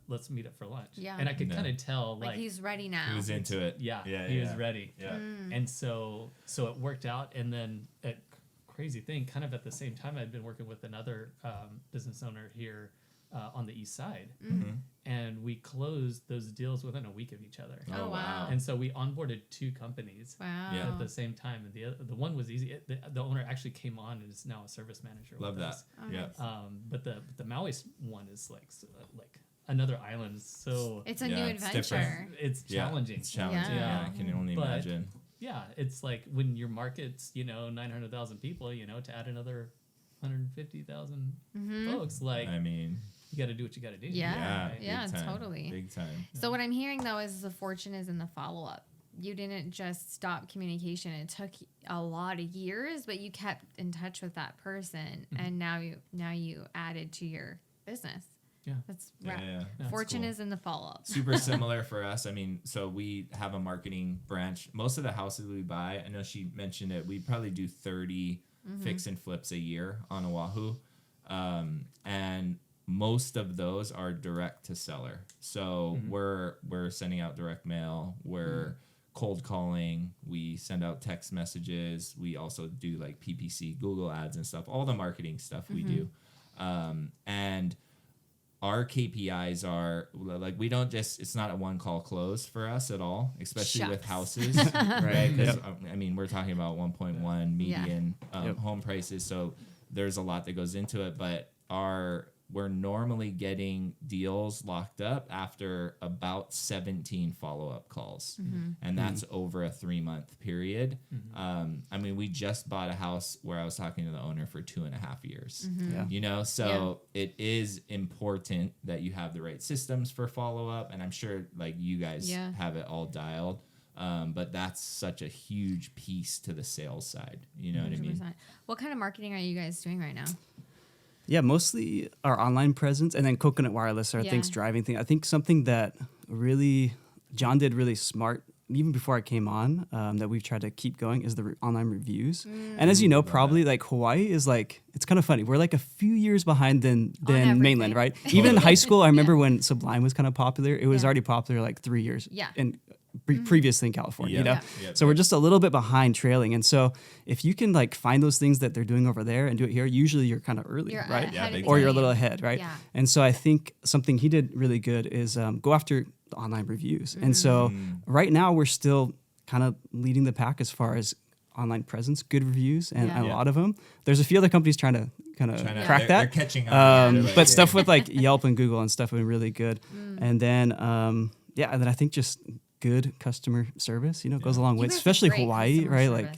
let's meet up for lunch. Yeah. And I could kind of tell, like he's ready now. He was into it. He was ready. Yeah. And so it worked out. And then a crazy thing, kind of at the same time, I'd been working with another business owner here on the east side. And we closed those deals within a week of each other. Oh, wow. And so we onboarded 2 companies at the same time. And the one was easy. The owner actually came on and is now a service manager. Love that. Yeah. But the Maui one is like another island. So it's a new adventure. It's challenging. It's challenging. Yeah. I can only imagine. Yeah, it's like when your market's 900,000 people, to add another 150,000 folks, like I mean. You got to do what you got to do. Yeah, totally. Big time. So what I'm hearing, though, is the fortune is in the follow-up. You didn't just stop communication. It took a lot of years, but you kept in touch with that person, and now you added to your business. Yeah. That's right. Yeah. Fortune is in the follow-up. Super similar for us. I mean, so we have a marketing branch. Most of the houses we buy, I know she mentioned it, we probably do 30 fix and flips a year on Oahu. And most of those are direct to seller. So we're sending out direct mail. We're cold calling. We send out text messages. We also do like PPC, Google ads and stuff. All the marketing stuff we do. And our KPIs are like, we don't just, it's not a one call close for us at all, especially with houses, right? Because I mean, we're talking about 1.1 median home prices. So there's a lot that goes into it, but we're normally getting deals locked up after about 17 follow-up calls. And that's over a 3-month period. I mean, we just bought a house where I was talking to the owner for 2.5 years, so it is important that you have the right systems for follow-up. And I'm sure like you guys have it all dialed. But that's such a huge piece to the sales side. You know 100%. What I mean? What kind of marketing are you guys doing right now? Yeah, mostly our online presence, and then Coconut Wireless are things driving thing. I think something that really John did really smart, even before I came on, that we've tried to keep going is the online reviews. And as you know, probably like Hawaii is like, it's kind of funny. We're like a few years behind than mainland, right? Even in high school, I remember when Sublime was kind of popular. It was already popular like 3 years. And previously in California, so we're just a little bit behind trailing. And so if you can like find those things that they're doing over there and do it here, usually you're kind of early, right? Or you're a little ahead, right? And so I think something he did really good is go after the online reviews. And so right now we're still kind of leading the pack as far as online presence, good reviews, and a lot of them. There's a few other companies trying to kind of crack that. They're catching on. But stuff with like Yelp and Google and stuff have been really good. And then, and then I think just good customer service, goes a long way, especially Hawaii, right? Like,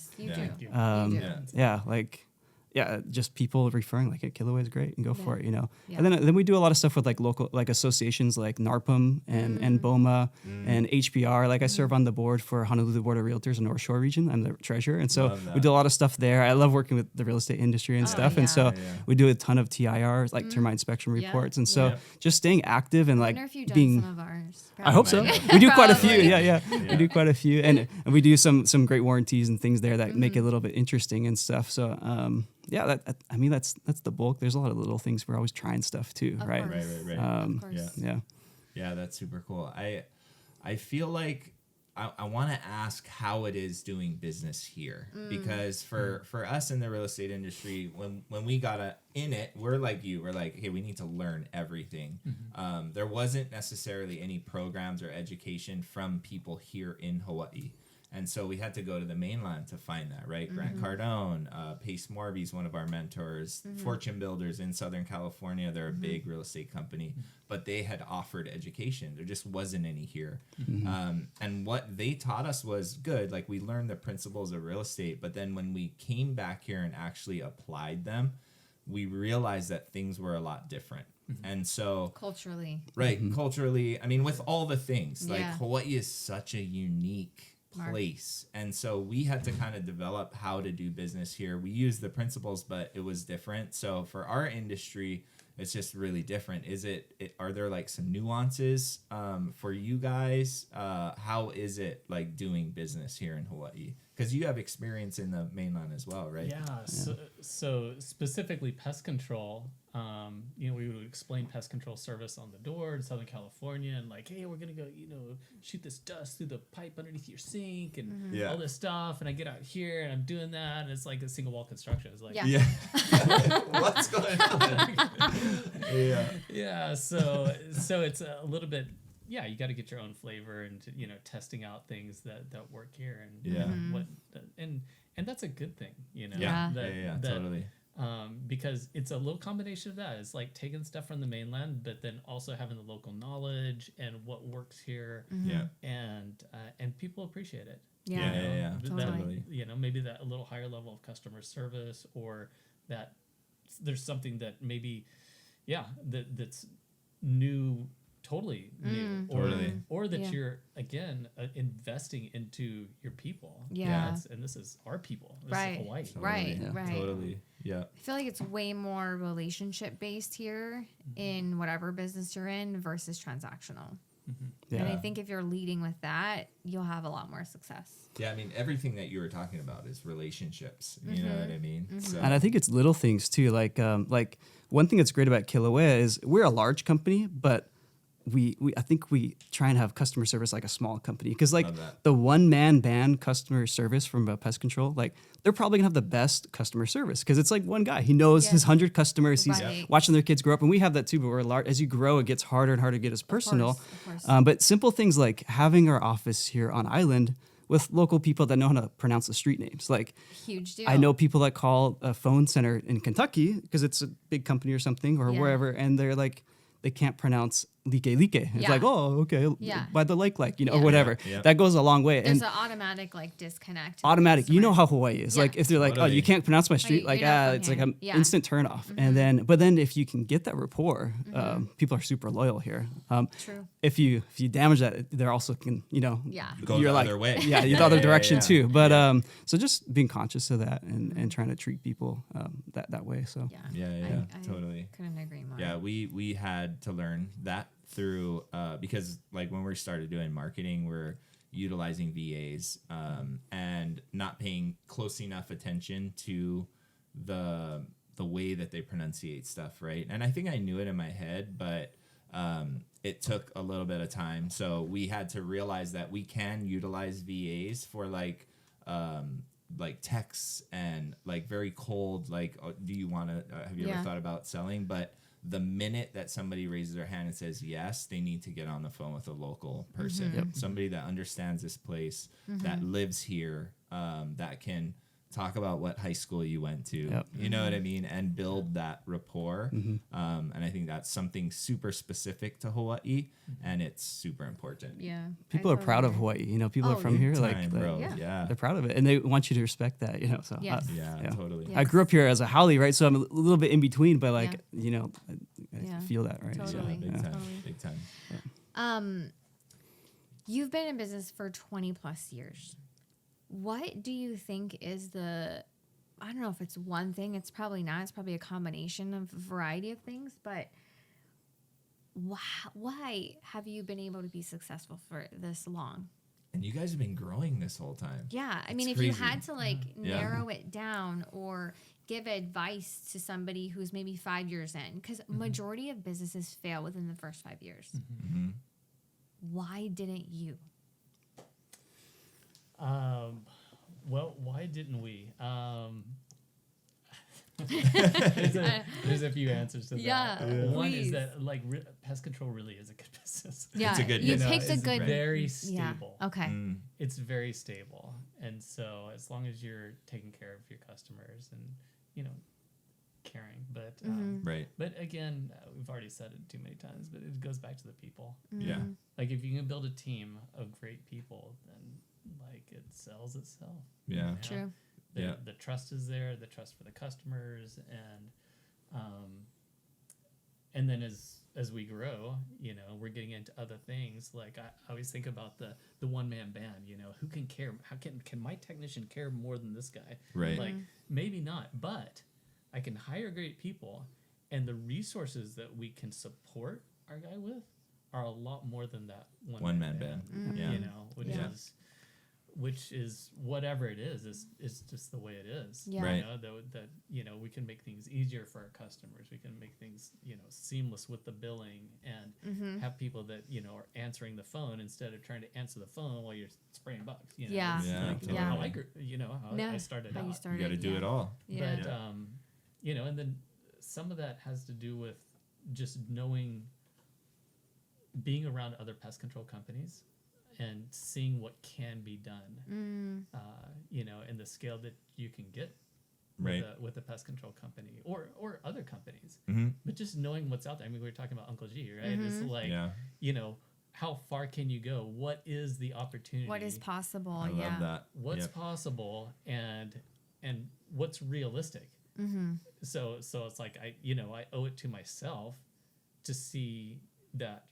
just people referring like, Kilauea is great and go for it, And then we do a lot of stuff with like local, like associations like NARPM and BOMA and HBR. Like I serve on the board for Honolulu Board of Realtors in North Shore region. I'm the treasurer. And so we do a lot of stuff there. I love working with the real estate industry and stuff. And so we do a ton of TIRs, like termite inspection reports. And so just staying active and like being, some of ours. I hope so. We do quite a few. We do quite a few. And we do some great warranties and things there that make it a little bit interesting and stuff. So, that's the bulk. There's a lot of little things. We're always trying stuff too, right? Right. Yeah, that's super cool. I feel like I want to ask how it is doing business here, because for us in the real estate industry, when we got in it, we're like you. We're like, hey, we need to learn everything. There wasn't necessarily any programs or education from people here in Hawaii. And so we had to go to the mainland to find that, right? Grant Cardone, Pace Morby's one of our mentors, Fortune Builders in Southern California. They're a big real estate company, but they had offered education. There just wasn't any here. And what they taught us was good. Like we learned the principles of real estate, but then when we came back here and actually applied them, we realized that things were a lot different. And so culturally, I mean, with all the things, like Hawaii is such a unique place. And so we had to kind of develop how to do business here. We used the principles, but it was different. So for our industry, it's just really different. Are there like some nuances for you guys? How is it like doing business here in Hawaii? Because you have experience in the mainland as well, right? Yeah. So specifically pest control, we would explain pest control service on the door to Southern California and like, hey, we're going to go, shoot this dust through the pipe underneath your sink and all this stuff. And I get out here and I'm doing that. And it's like a single wall construction. It's like, What's going on? Yeah. So it's a little bit, you got to get your own flavor and testing out things that work here and and that's a good thing, Totally. Because it's a little combination of that. It's like taking stuff from the mainland, but then also having the local knowledge and what works here. And people appreciate it. Totally. Maybe that a little higher level of customer service, or that there's something that maybe that's new. Totally new, or that you're again investing into your people. And this is our people. This is Hawaii. Right. Totally. Yeah. I feel like it's way more relationship based here in whatever business you're in versus transactional. And I think if you're leading with that, you'll have a lot more success. Yeah, I mean, everything that you were talking about is relationships. You know what I mean? So. And I think it's little things too. Like one thing that's great about Kilauea is we're a large company, but I think we try and have customer service like a small company, because like the one-man band customer service from pest control, like they're probably gonna have the best customer service because it's like one guy. He knows his 100 customers. He's watching their kids grow up, and we have that too. But we're large. As you grow, it gets harder and harder to get as personal. Of course. But simple things like having our office here on island with local people that know how to pronounce the street names. Like, huge deal. I know people that call a phone center in Kentucky because it's a big company or something or wherever, and they're like, they can't pronounce like. It's like, oh, okay, by the lake, or whatever. That goes a long way. There's an automatic like disconnect. Automatic. You know how Hawaii is. Like if they're like, oh, you can't pronounce my street, it's like an instant turn off. And but then if you can get that rapport, people are super loyal here. True. If you damage that, they're also can go the other way. Yeah, the other direction too. But so just being conscious of that and trying to treat people that way. So Totally. Couldn't agree more. Yeah, we had to learn that through because like when we started doing marketing, we're utilizing VAs and not paying close enough attention to the way that they pronunciate stuff, right? And I think I knew it in my head, but it took a little bit of time. So we had to realize that we can utilize VAs for like texts and like very cold, like, do you want to, have you ever thought about selling? But the minute that somebody raises their hand and says yes, they need to get on the phone with a local person, somebody that understands this place, that lives here, that can talk about what high school you went to, you know what I mean, and build that rapport. And I think that's something super specific to Hawaii, and it's super important. Yeah, people are proud of Hawaii. People are from here, they're proud of it, and they want you to respect that. So Totally. I grew up here as a haole, right? So I'm a little bit in between, but like I feel that, right? Totally. Big time. You've been in business for 20 plus years. What do you think is I don't know if it's one thing, it's probably not, it's probably a combination of a variety of things, but why have you been able to be successful for this long? And you guys have been growing this whole time. Yeah. I mean, if crazy. you had to narrow it down or give advice to somebody who's maybe 5 years in, because majority of businesses fail within the first 5 years. Why didn't you? Well, why didn't we? There's a few answers to that. One is that pest control really is a good business. Yeah, it's a good you picked a good. Very stable. Yeah. Okay. It's very stable, and so as long as you're taking care of your customers and caring, but right. But again, we've already said it too many times, but it goes back to the people. Yeah. Like if you can build a team of great people, then it sells itself. Yeah. True. The trust is there, the trust for the customers, and then as as we grow, you know, we're getting into other things. Like I always think about the one-man band, you know, who can care? How can my technician care more than this guy? Right. Like maybe not, but I can hire great people, and the resources that we can support our guy with are a lot more than that one-man band. Yeah. You know, which is whatever it is just the way it is. Yeah. Right. You know, that you know, we can make things easier for our customers. We can make things, you know, seamless with the billing, and have people that, you know, are answering the phone instead of trying to answer the phone while you're spraying bugs. You know? Yeah. It's Yeah, like, totally. how I started How out. you started. You got to do it all. Yeah. But you know, and then some of that has to do with just knowing, being around other pest control companies and seeing what can be done, you know, and the scale that you can get with a pest control company or other companies. But just knowing what's out there. I mean, we were talking about Uncle G, right? It's like, you know, how far can you go? What is the opportunity? What is possible? I love that. What's possible and what's realistic? So it's like, I owe it to myself to see that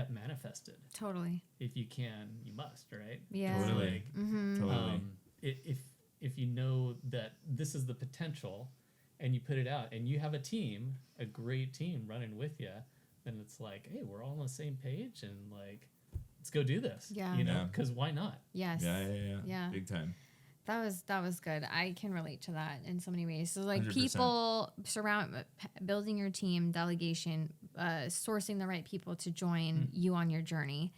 manifested. Totally. If you can, you must, right? Yeah. Totally. Like, Totally. If you know that this is the potential, and you put it out, and you have a team, a great team running with you, then it's like, hey, we're all on the same page, and like, let's go do this. Yeah. You know, because why not? Yes. Yeah. Big time. That was good. I can relate to that in so many ways. So like 100%. people building your team, delegation, sourcing the right people to join you on your journey,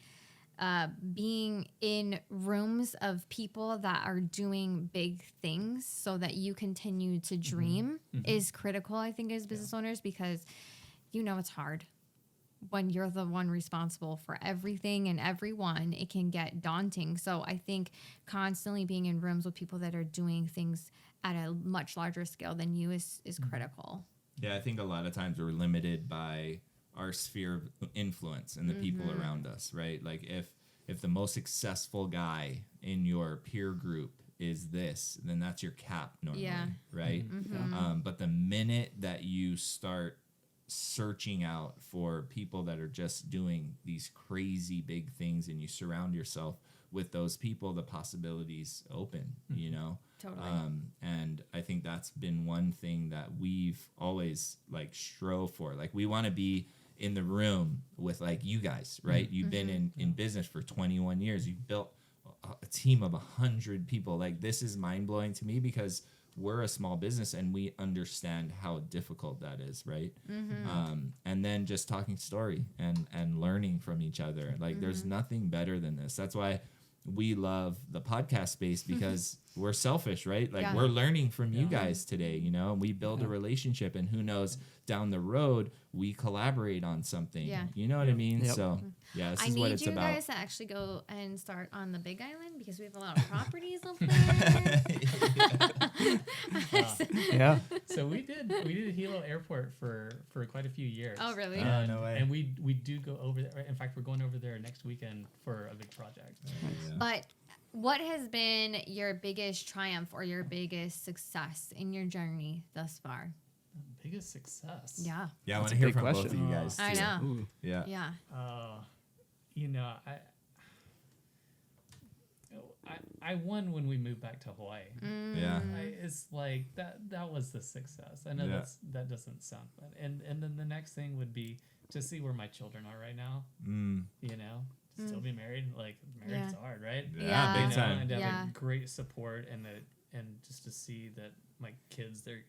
being in rooms of people that are doing big things so that you continue to dream is critical, I think, as business owners, because you know it's hard. When you're the one responsible for everything and everyone, it can get daunting. So I think constantly being in rooms with people that are doing things at a much larger scale than you is critical. Yeah, I think a lot of times we're limited by our sphere of influence and the people around us, right? Like if the most successful guy in your peer group is this, then that's your cap normally, right? But the minute that you start searching out for people that are just doing these crazy big things and you surround yourself with those people, the possibilities open, you know? Totally. And I think that's been one thing that we've always like strove for. Like we want to be in the room with like you guys, right? You've been in business for 21 years. You've built a team of 100 people. Like this is mind blowing to me because we're a small business and we understand how difficult that is, right? And then just talking story and learning from each other. Like there's nothing better than this. That's why we love the podcast space, because we're selfish, right? Like we're learning from you guys today, you know, and we build a relationship, and who knows, down the road we collaborate on something. You know what I mean? So this is what it's about. I need you guys to actually go and start on the Big Island, because we have a lot of properties up there. So we did Hilo Airport for quite a few years. Oh, really? No way. And we do go over there. In fact, we're going over there next weekend for a big project. But what has been your biggest triumph or your biggest success in your journey thus far? Biggest success. Yeah. Yeah, I want That's to a hear big from question. both of you guys. I too. know. Ooh. Yeah. Yeah. You know, I won when we moved back to Hawaii. Yeah. It's like that was the success. I know that doesn't sound fun. And then the next thing would be to see where my children are right now. You know, still be married. Like married's hard, right? Yeah, big time. And to have a great support and just to see that my kids they're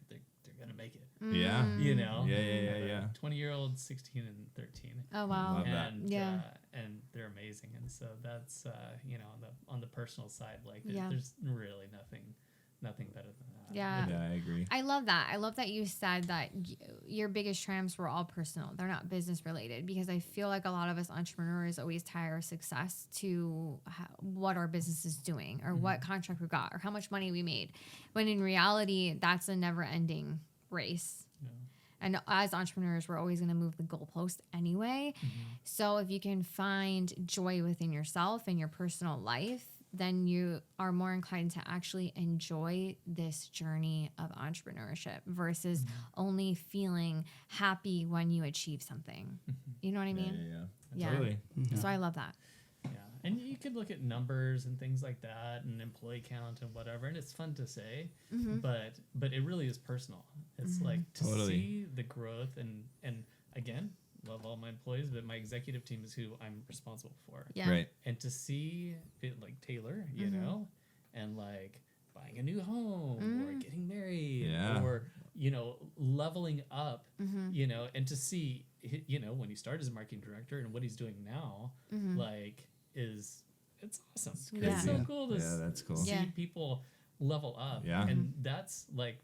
gonna make it. Yeah. You know. Yeah. 20-year-old, 16 and 13. Oh wow. Love that. And and they're amazing. And so that's you know, on the personal side, like there's really nothing better than that. Yeah. Yeah, I agree. I love that. I love that you said that your biggest triumphs were all personal. They're not business related, because I feel like a lot of us entrepreneurs always tie our success to what our business is doing, or what contract we got, or how much money we made. When in reality, that's a never ending race. Yeah. And as entrepreneurs, we're always going to move the goalpost anyway. So if you can find joy within yourself and your personal life, then you are more inclined to actually enjoy this journey of entrepreneurship versus only feeling happy when you achieve something. You know what I mean? Yeah. Totally. So I love that. Yeah, and you could look at numbers and things like that, and employee count and whatever, and it's fun to say, but it really is personal. It's like to see the growth, and again, love all my employees, but my executive team is who I'm responsible for. Yeah. Right. And to see it like Taylor, you know, and like buying a new home or getting married or, you know, leveling up, you know, and to see, you know, when he started as marketing director and what he's doing now, like it's awesome. It's so cool to that's cool. see people level up. Yeah. And that's like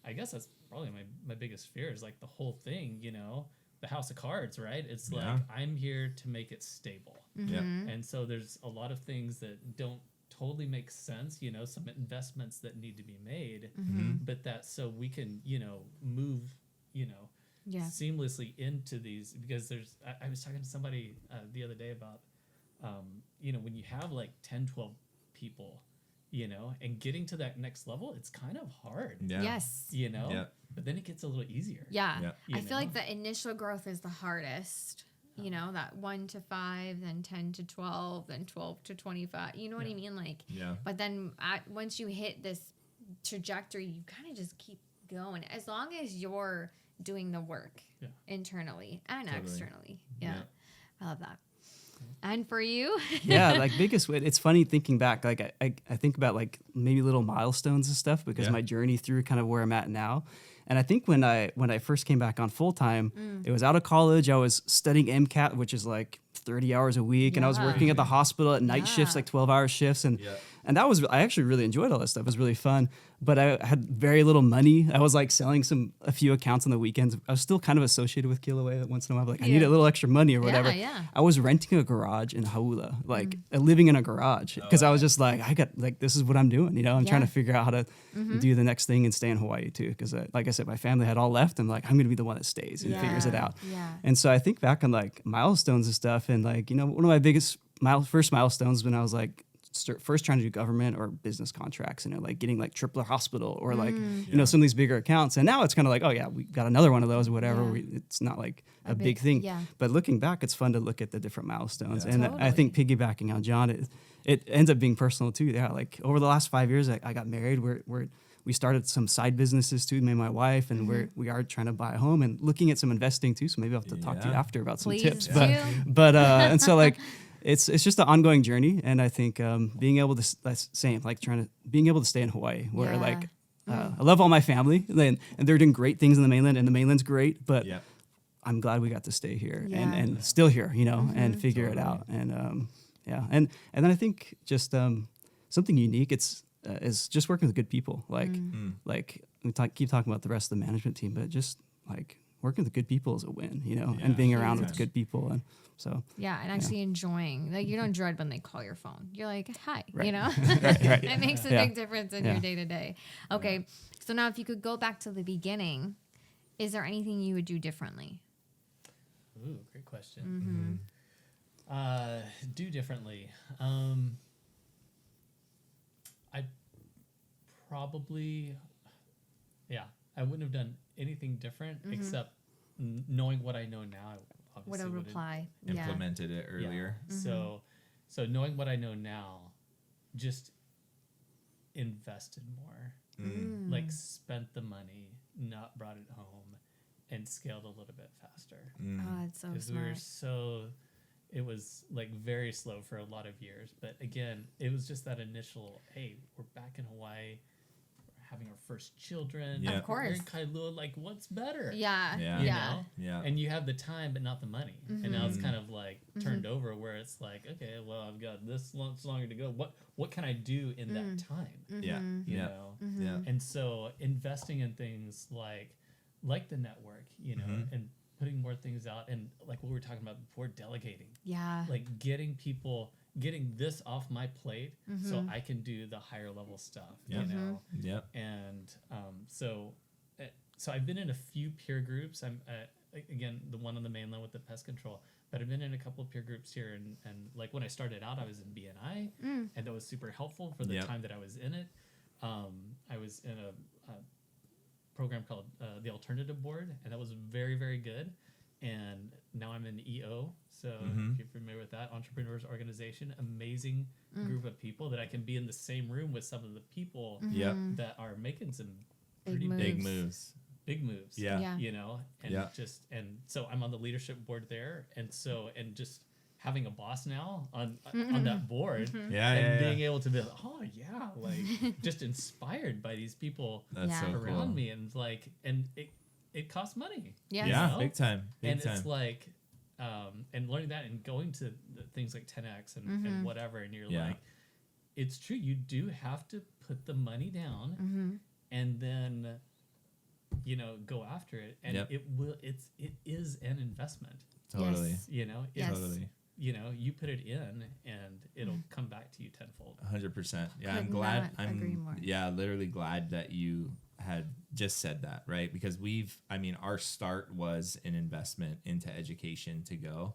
I guess that's probably my biggest fear is like the whole thing, you know, the house of cards, right? It's like I'm here to make it stable. And so there's a lot of things that don't totally make sense, you know, some investments that need to be made, but that so we can, you know, move, you know, seamlessly into these, because I was talking to somebody the other day about, you know, when you have like 10, 12 people, you know, and getting to that next level, it's kind of hard. Yes. You know, but then it gets a little easier. I feel like the initial growth is the hardest. You know, that 1 to 5, then 10 to 12, then 12 to 25. You know what I mean? Like, but then once you hit this trajectory, you kind of just keep going as long as you're doing the work internally and externally. I love that. And for you? Like biggest win. It's funny thinking back. Like I think about like maybe little milestones and stuff because my journey through kind of where I'm at now. And I think when I first came back on full time, it was out of college. I was studying MCAT, which is like 30 hours a week, and I was working at the hospital at night shifts, like 12-hour shifts, and that was, I actually really enjoyed all that stuff. It was really fun, but I had very little money. I was like selling a few accounts on the weekends. I was still kind of associated with Kilauea once in a while. Like I need a little extra money or whatever. I was renting a garage in Haula, like living in a garage, because I was just like, this is what I'm doing. You know, I'm trying to figure out how to do the next thing and stay in Hawaii too. Because like I said, my family had all left, and like I'm gonna be the one that stays and figures it out. And so I think back on like milestones and stuff, and like, you know, one of my biggest first milestones when I was like first trying to do government or business contracts, and like getting like Tripler Hospital or like you know, some of these bigger accounts. And now it's kind of like, oh yeah, we got another one of those or whatever. It's not like a big thing. But looking back, it's fun to look at the different milestones. And I think piggybacking on John, it ends up being personal too. Like over the last 5 years, I got married. We started some side businesses too, me and my wife, and we are trying to buy a home and looking at some investing too. So maybe I'll have to talk to you after about some tips. But and so like it's just an ongoing journey, and I think being able to being able to stay in Hawaii, where like I love all my family, and they're doing great things in the mainland, and the mainland's great, but I'm glad we got to stay here and still here, you know, and figure it out, and and then I think just something unique. Is just working with good people. Like we keep talking about the rest of the management team, but just like working with good people is a win, you know, and being around with good people. And so, and actually enjoying, like, you don't dread when they call your phone. You're like, hi, you know, right. It makes a big difference in your day to day. Okay. So now if you could go back to the beginning, is there anything you would do differently? Ooh, great question. Do differently. I probably, I wouldn't have done anything different except knowing what I know now. I would have replied. Implemented it earlier. So knowing what I know now, just invested more, like spent the money, not brought it home, and scaled a little bit faster. Oh, it's so smart. It was like very slow for a lot of years. But again, it was just that initial, hey, we're back in Hawaii. We're having our first children. Of course. We're in Kailua. Like, what's better? You know? And you have the time, but not the money. And now it's kind of like turned over where it's like, okay, well, I've got this much longer to go. What can I do in that time? You know? And so investing in things like the network, you know, and putting more things out, and like what we were talking about before, delegating. Like getting this off my plate so I can do the higher level stuff, you know? And so I've been in a few peer groups. again, the one on the mainland with the pest control, but I've been in a couple of peer groups here, and like when I started out, I was in BNI, and that was super helpful for the time that I was in it. I was in a program called the Alternative Board, and that was very, very good. And now I'm in EO, so if you're familiar with that, Entrepreneurs Organization, amazing group of people that I can be in the same room with some of the people that are making some pretty big moves. Yeah. You know, and and so I'm on the leadership board there, and just having a boss now on that board, being able to be like, oh yeah, like just inspired by these people around me, and like, and it costs money. Yeah, you know? big time. It's like, and learning that and going to things like 10X and whatever, and you're like, it's true. You do have to put the money down, and then, you know, go after it, and it is an investment. Totally. Yes. You know, Totally. You know, you put it in, and it'll come back to you tenfold. 100%. Yeah, Could I'm glad. not agree more. Literally glad that you had just said that, right? Because our start was an investment into education to go,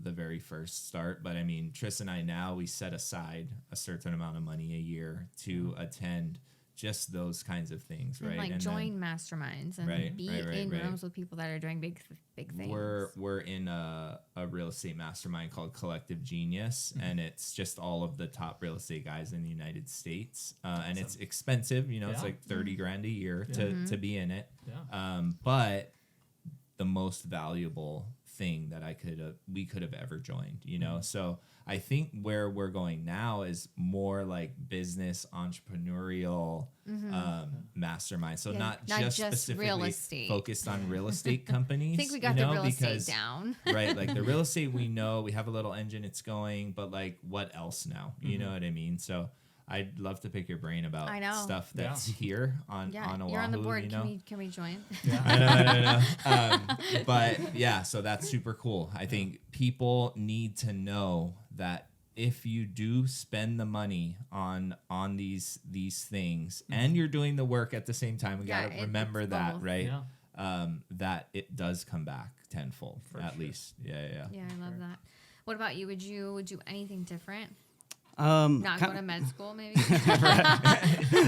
the very first start. But I mean, Tris and I now, we set aside a certain amount of money a year to attend just those kinds of things, right? And like join masterminds and be in rooms with people that are doing big things. We're in a real estate mastermind called Collective Genius, and it's just all of the top real estate guys in the United States, and it's expensive. You know, it's like $30,000 a year to be in it. Yeah. But the most valuable thing that we could have ever joined. You know, so I think where we're going now is more like business entrepreneurial mastermind. So not just specifically real estate focused on real estate companies. I think we got the real estate down. Right, like the real estate we know, we have a little engine, it's going, but like what else now? You know what I mean? So I'd love to pick your brain about stuff that's here on Oahu. You're on the board. You know? Can we join? I know. But yeah, so that's super cool. I think people need to know that if you do spend the money on these things and you're doing the work at the same time, we got to remember that, both. Right? Yeah. That it does come back tenfold, at least. Yeah, I love that. What about you? Would you do anything different? Not go to med school, maybe.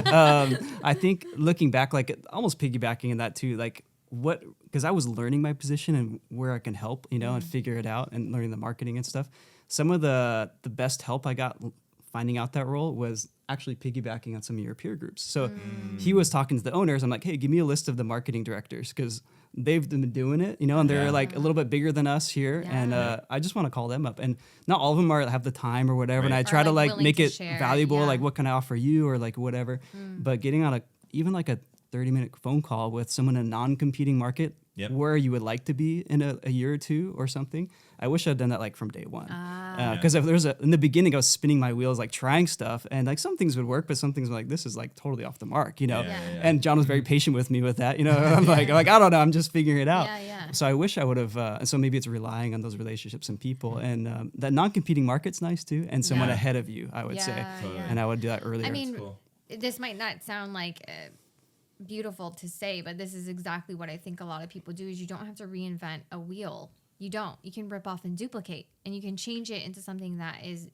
I think looking back, like almost piggybacking in that too, like because I was learning my position and where I can help, you know, and figure it out and learning the marketing and stuff. Some of the best help I got finding out that role was actually piggybacking on some of your peer groups. So he was talking to the owners. I'm like, hey, give me a list of the marketing directors because they've been doing it, you know, and they're like a little bit bigger than us here. Yeah. And I just want to call them up. And not all of them have the time or whatever. Right. And I try to like make it valuable, like what can I offer you or like whatever. But getting on even like a 30-minute phone call with someone in a non-competing market where you would like to be in a year or two or something. I wish I'd done that like from day one. Because if there's in the beginning, I was spinning my wheels, like trying stuff, and like some things would work, but some things were like, this is like totally off the mark, you know? And John was very patient with me with that, you know? I'm like, I don't know, I'm just figuring it out. So I wish I would have, and so maybe it's relying on those relationships and people, and that non-competing market's nice too, and someone ahead of you, I would say. Totally. And I would do that earlier. I mean, this might not sound like beautiful to say, but this is exactly what I think a lot of people do is you don't have to reinvent a wheel. You don't. You can rip off and duplicate, and you can change it into something that is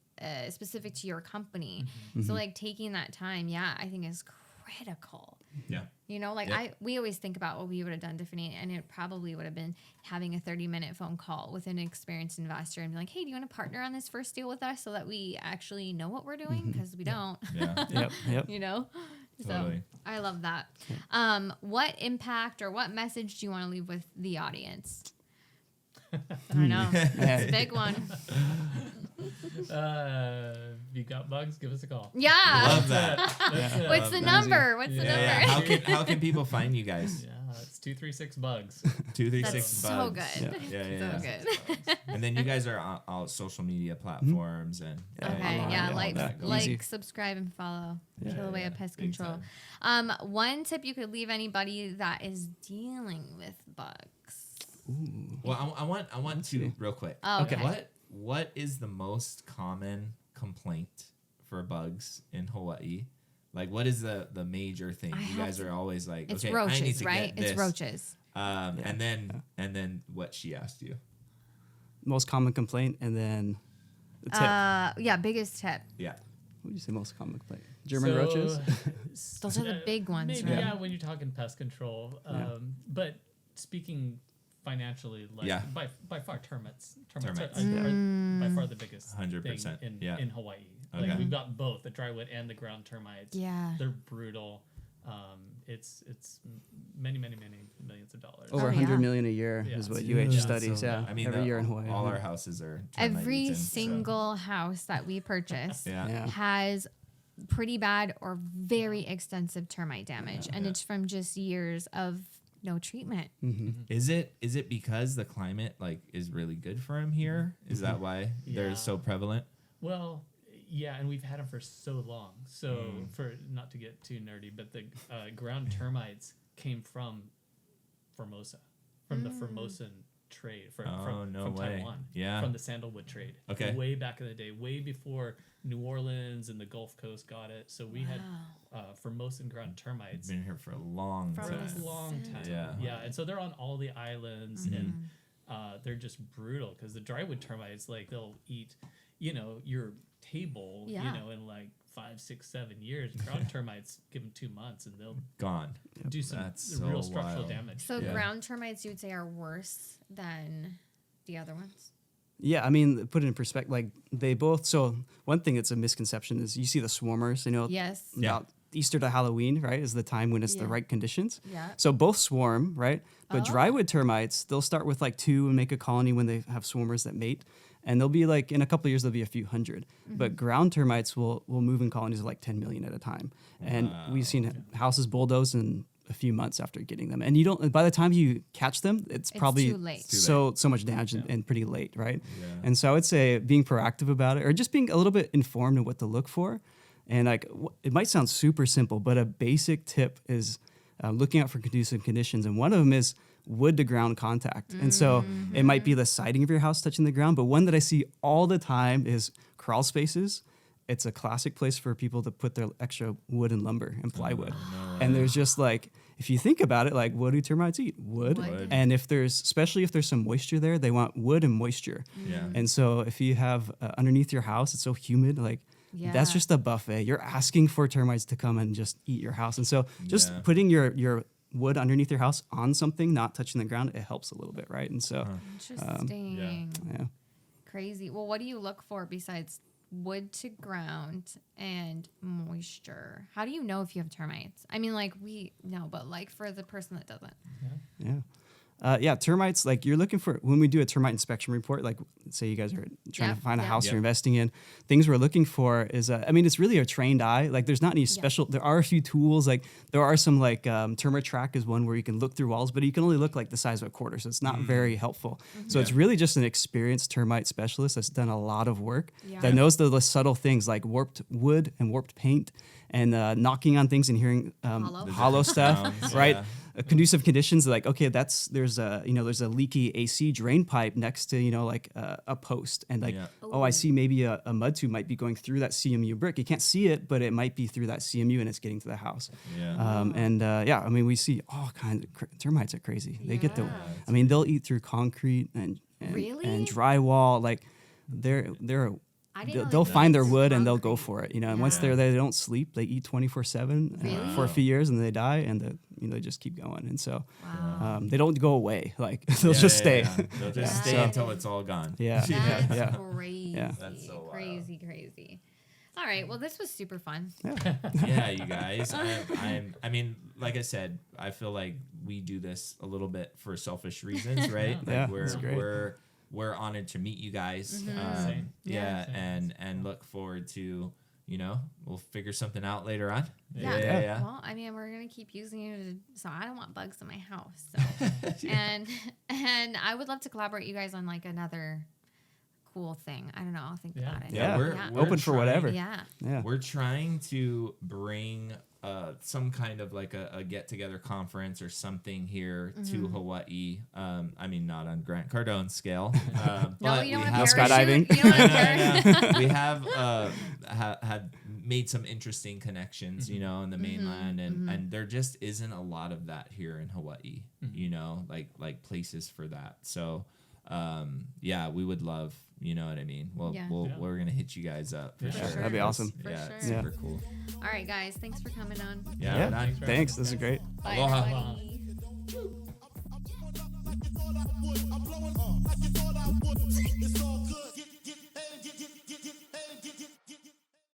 specific to your company. So like taking that time, I think is critical. Yeah. You know, like we always think about what we would have done differently, and it probably would have been having a 30-minute phone call with an experienced investor and be like, hey, do you want to partner on this first deal with us so that we actually know what we're doing? Because we don't. Yep. You know? Totally. So I love that. What impact or what message do you want to leave with the audience? I know. It's a big one. If you got bugs, give us a call. Yeah. Love that. What's the number? What's the number? How can people find you guys? It's 236-BUGS. 236 That's so good. Yeah. So good. And then you guys are on all social media platforms and like, subscribe, and follow Kilauea Pest Control. One tip you could leave anybody that is dealing with bugs. Ooh. Well, I want to real quick. Oh, okay. What is the most common complaint for bugs in Hawaii? Like, what is the major thing? You guys are always like, it's okay, roaches, I need to right? get this. It's roaches. And then what she asked you. Most common complaint, and then the tip. Biggest tip. Yeah. What would you say most common complaint? German roaches? Those are the big ones, maybe, right? Yeah, when you're talking pest control. But speaking financially, by far termites are by far the biggest 100%. thing in Hawaii. Okay. Like we've got both the drywood and the ground termites. Yeah. They're brutal. It's many millions of dollars. Over 100 million a year is what UH studies. So, I mean, every year in Hawaii. All our houses are every single house that we purchase has pretty bad or very extensive termite damage, and it's from just years of no treatment. Is it because the climate is really good for them here? Is that why they're so prevalent? Well, yeah, and we've had them for so long. So for not to get too nerdy, but the ground termites came from Formosa, from the Formosan trade from Taiwan, from the sandalwood trade. Okay, way back in the day, way before New Orleans and the Gulf Coast got it. So we had Formosan ground termites. Been here for a long time. Yeah, and so they're on all the islands, and they're just brutal because the drywood termites, they'll eat, your table, in 5, 6, 7 years. Ground termites, give them 2 months and they'll gone. Do some real structural damage. So ground termites, you would say, are worse than the other ones? Yeah, I mean, put it in perspective, they both. So one thing that's a misconception is you see the swarmers. Yes. About Easter to Halloween, right, is the time when it's the right conditions. Yeah. So both swarm, right? But drywood termites, they'll start with 2 and make a colony when they have swarmers that mate. And they'll be in a couple of years, there'll be a few hundred. But ground termites will move in colonies of 10 million at a time. And we've seen houses bulldozed in a few months after getting them. And by the time you catch them, it's probably too late. so much damage and pretty late, right? Yeah. And so I would say being proactive about it, or just being a little bit informed in what to look for. And it might sound super simple, but a basic tip is looking out for conducive conditions. And one of them is wood to ground contact. And so it might be the siding of your house touching the ground, but one that I see all the time is crawl spaces. It's a classic place for people to put their extra wood and lumber and plywood. And there's just if you think about it, what do termites eat? Wood. And especially if there's some moisture there, they want wood and moisture. Yeah. And so if you have underneath your house, it's so humid, that's just a buffet. You're asking for termites to come and just eat your house. And so just putting your wood underneath your house on something, not touching the ground, it helps a little bit, right? And so interesting. Crazy. Well, what do you look for besides wood to ground and moisture? How do you know if you have termites? I mean, we know, but for the person that doesn't. Termites, you're looking for, when we do a termite inspection report, say you guys are trying to find a house you're investing in, things we're looking for is, it's really a trained eye. There's not any special, there are a few tools, there are some termite track is one where you can look through walls, but you can only look the size of a quarter. So it's not very helpful. So it's really just an experienced termite specialist that's done a lot of work that knows the subtle things like warped wood and warped paint and knocking on things and hearing hollow stuff, right? Conducive conditions there's a leaky AC drain pipe next to a post and I see maybe a mud tube might be going through that CMU brick. You can't see it, but it might be through that CMU and it's getting to the house. We see all kinds of termites are crazy. They get they'll eat through concrete and drywall. They'll find their wood and they'll go for it, and once they're there, they don't sleep. They eat 24/7 for a few years and they die, and they just keep going. And so they don't go away. They'll just stay. They'll just stay until it's all gone. That's crazy. That's so wild. Crazy. All right. Well, this was super fun. Yeah, you guys. Like I said, I feel like we do this a little bit for selfish reasons, right? We're honored to meet you guys. And look forward to, we'll figure something out later on. Yeah. Well, we're going to keep using it. So I don't want bugs in my house. So. and I would love to collaborate you guys on another cool thing. I don't know. I'll think about it. Yeah. We're open for whatever. Yeah. We're trying to bring some kind of a get-together conference or something here to Hawaii. Not on Grant Cardone scale. No, you don't want skydiving. We have had made some interesting connections, you know, in the mainland, and there just isn't a lot of that here in Hawaii, you know, like places for that. So, yeah, we would love, you know what I mean? Well, we're gonna hit you guys up for sure. That'd be awesome. It's super cool. All right, guys, thanks for coming on. Yeah. Thanks. This is great. Bye, Aloha. everybody.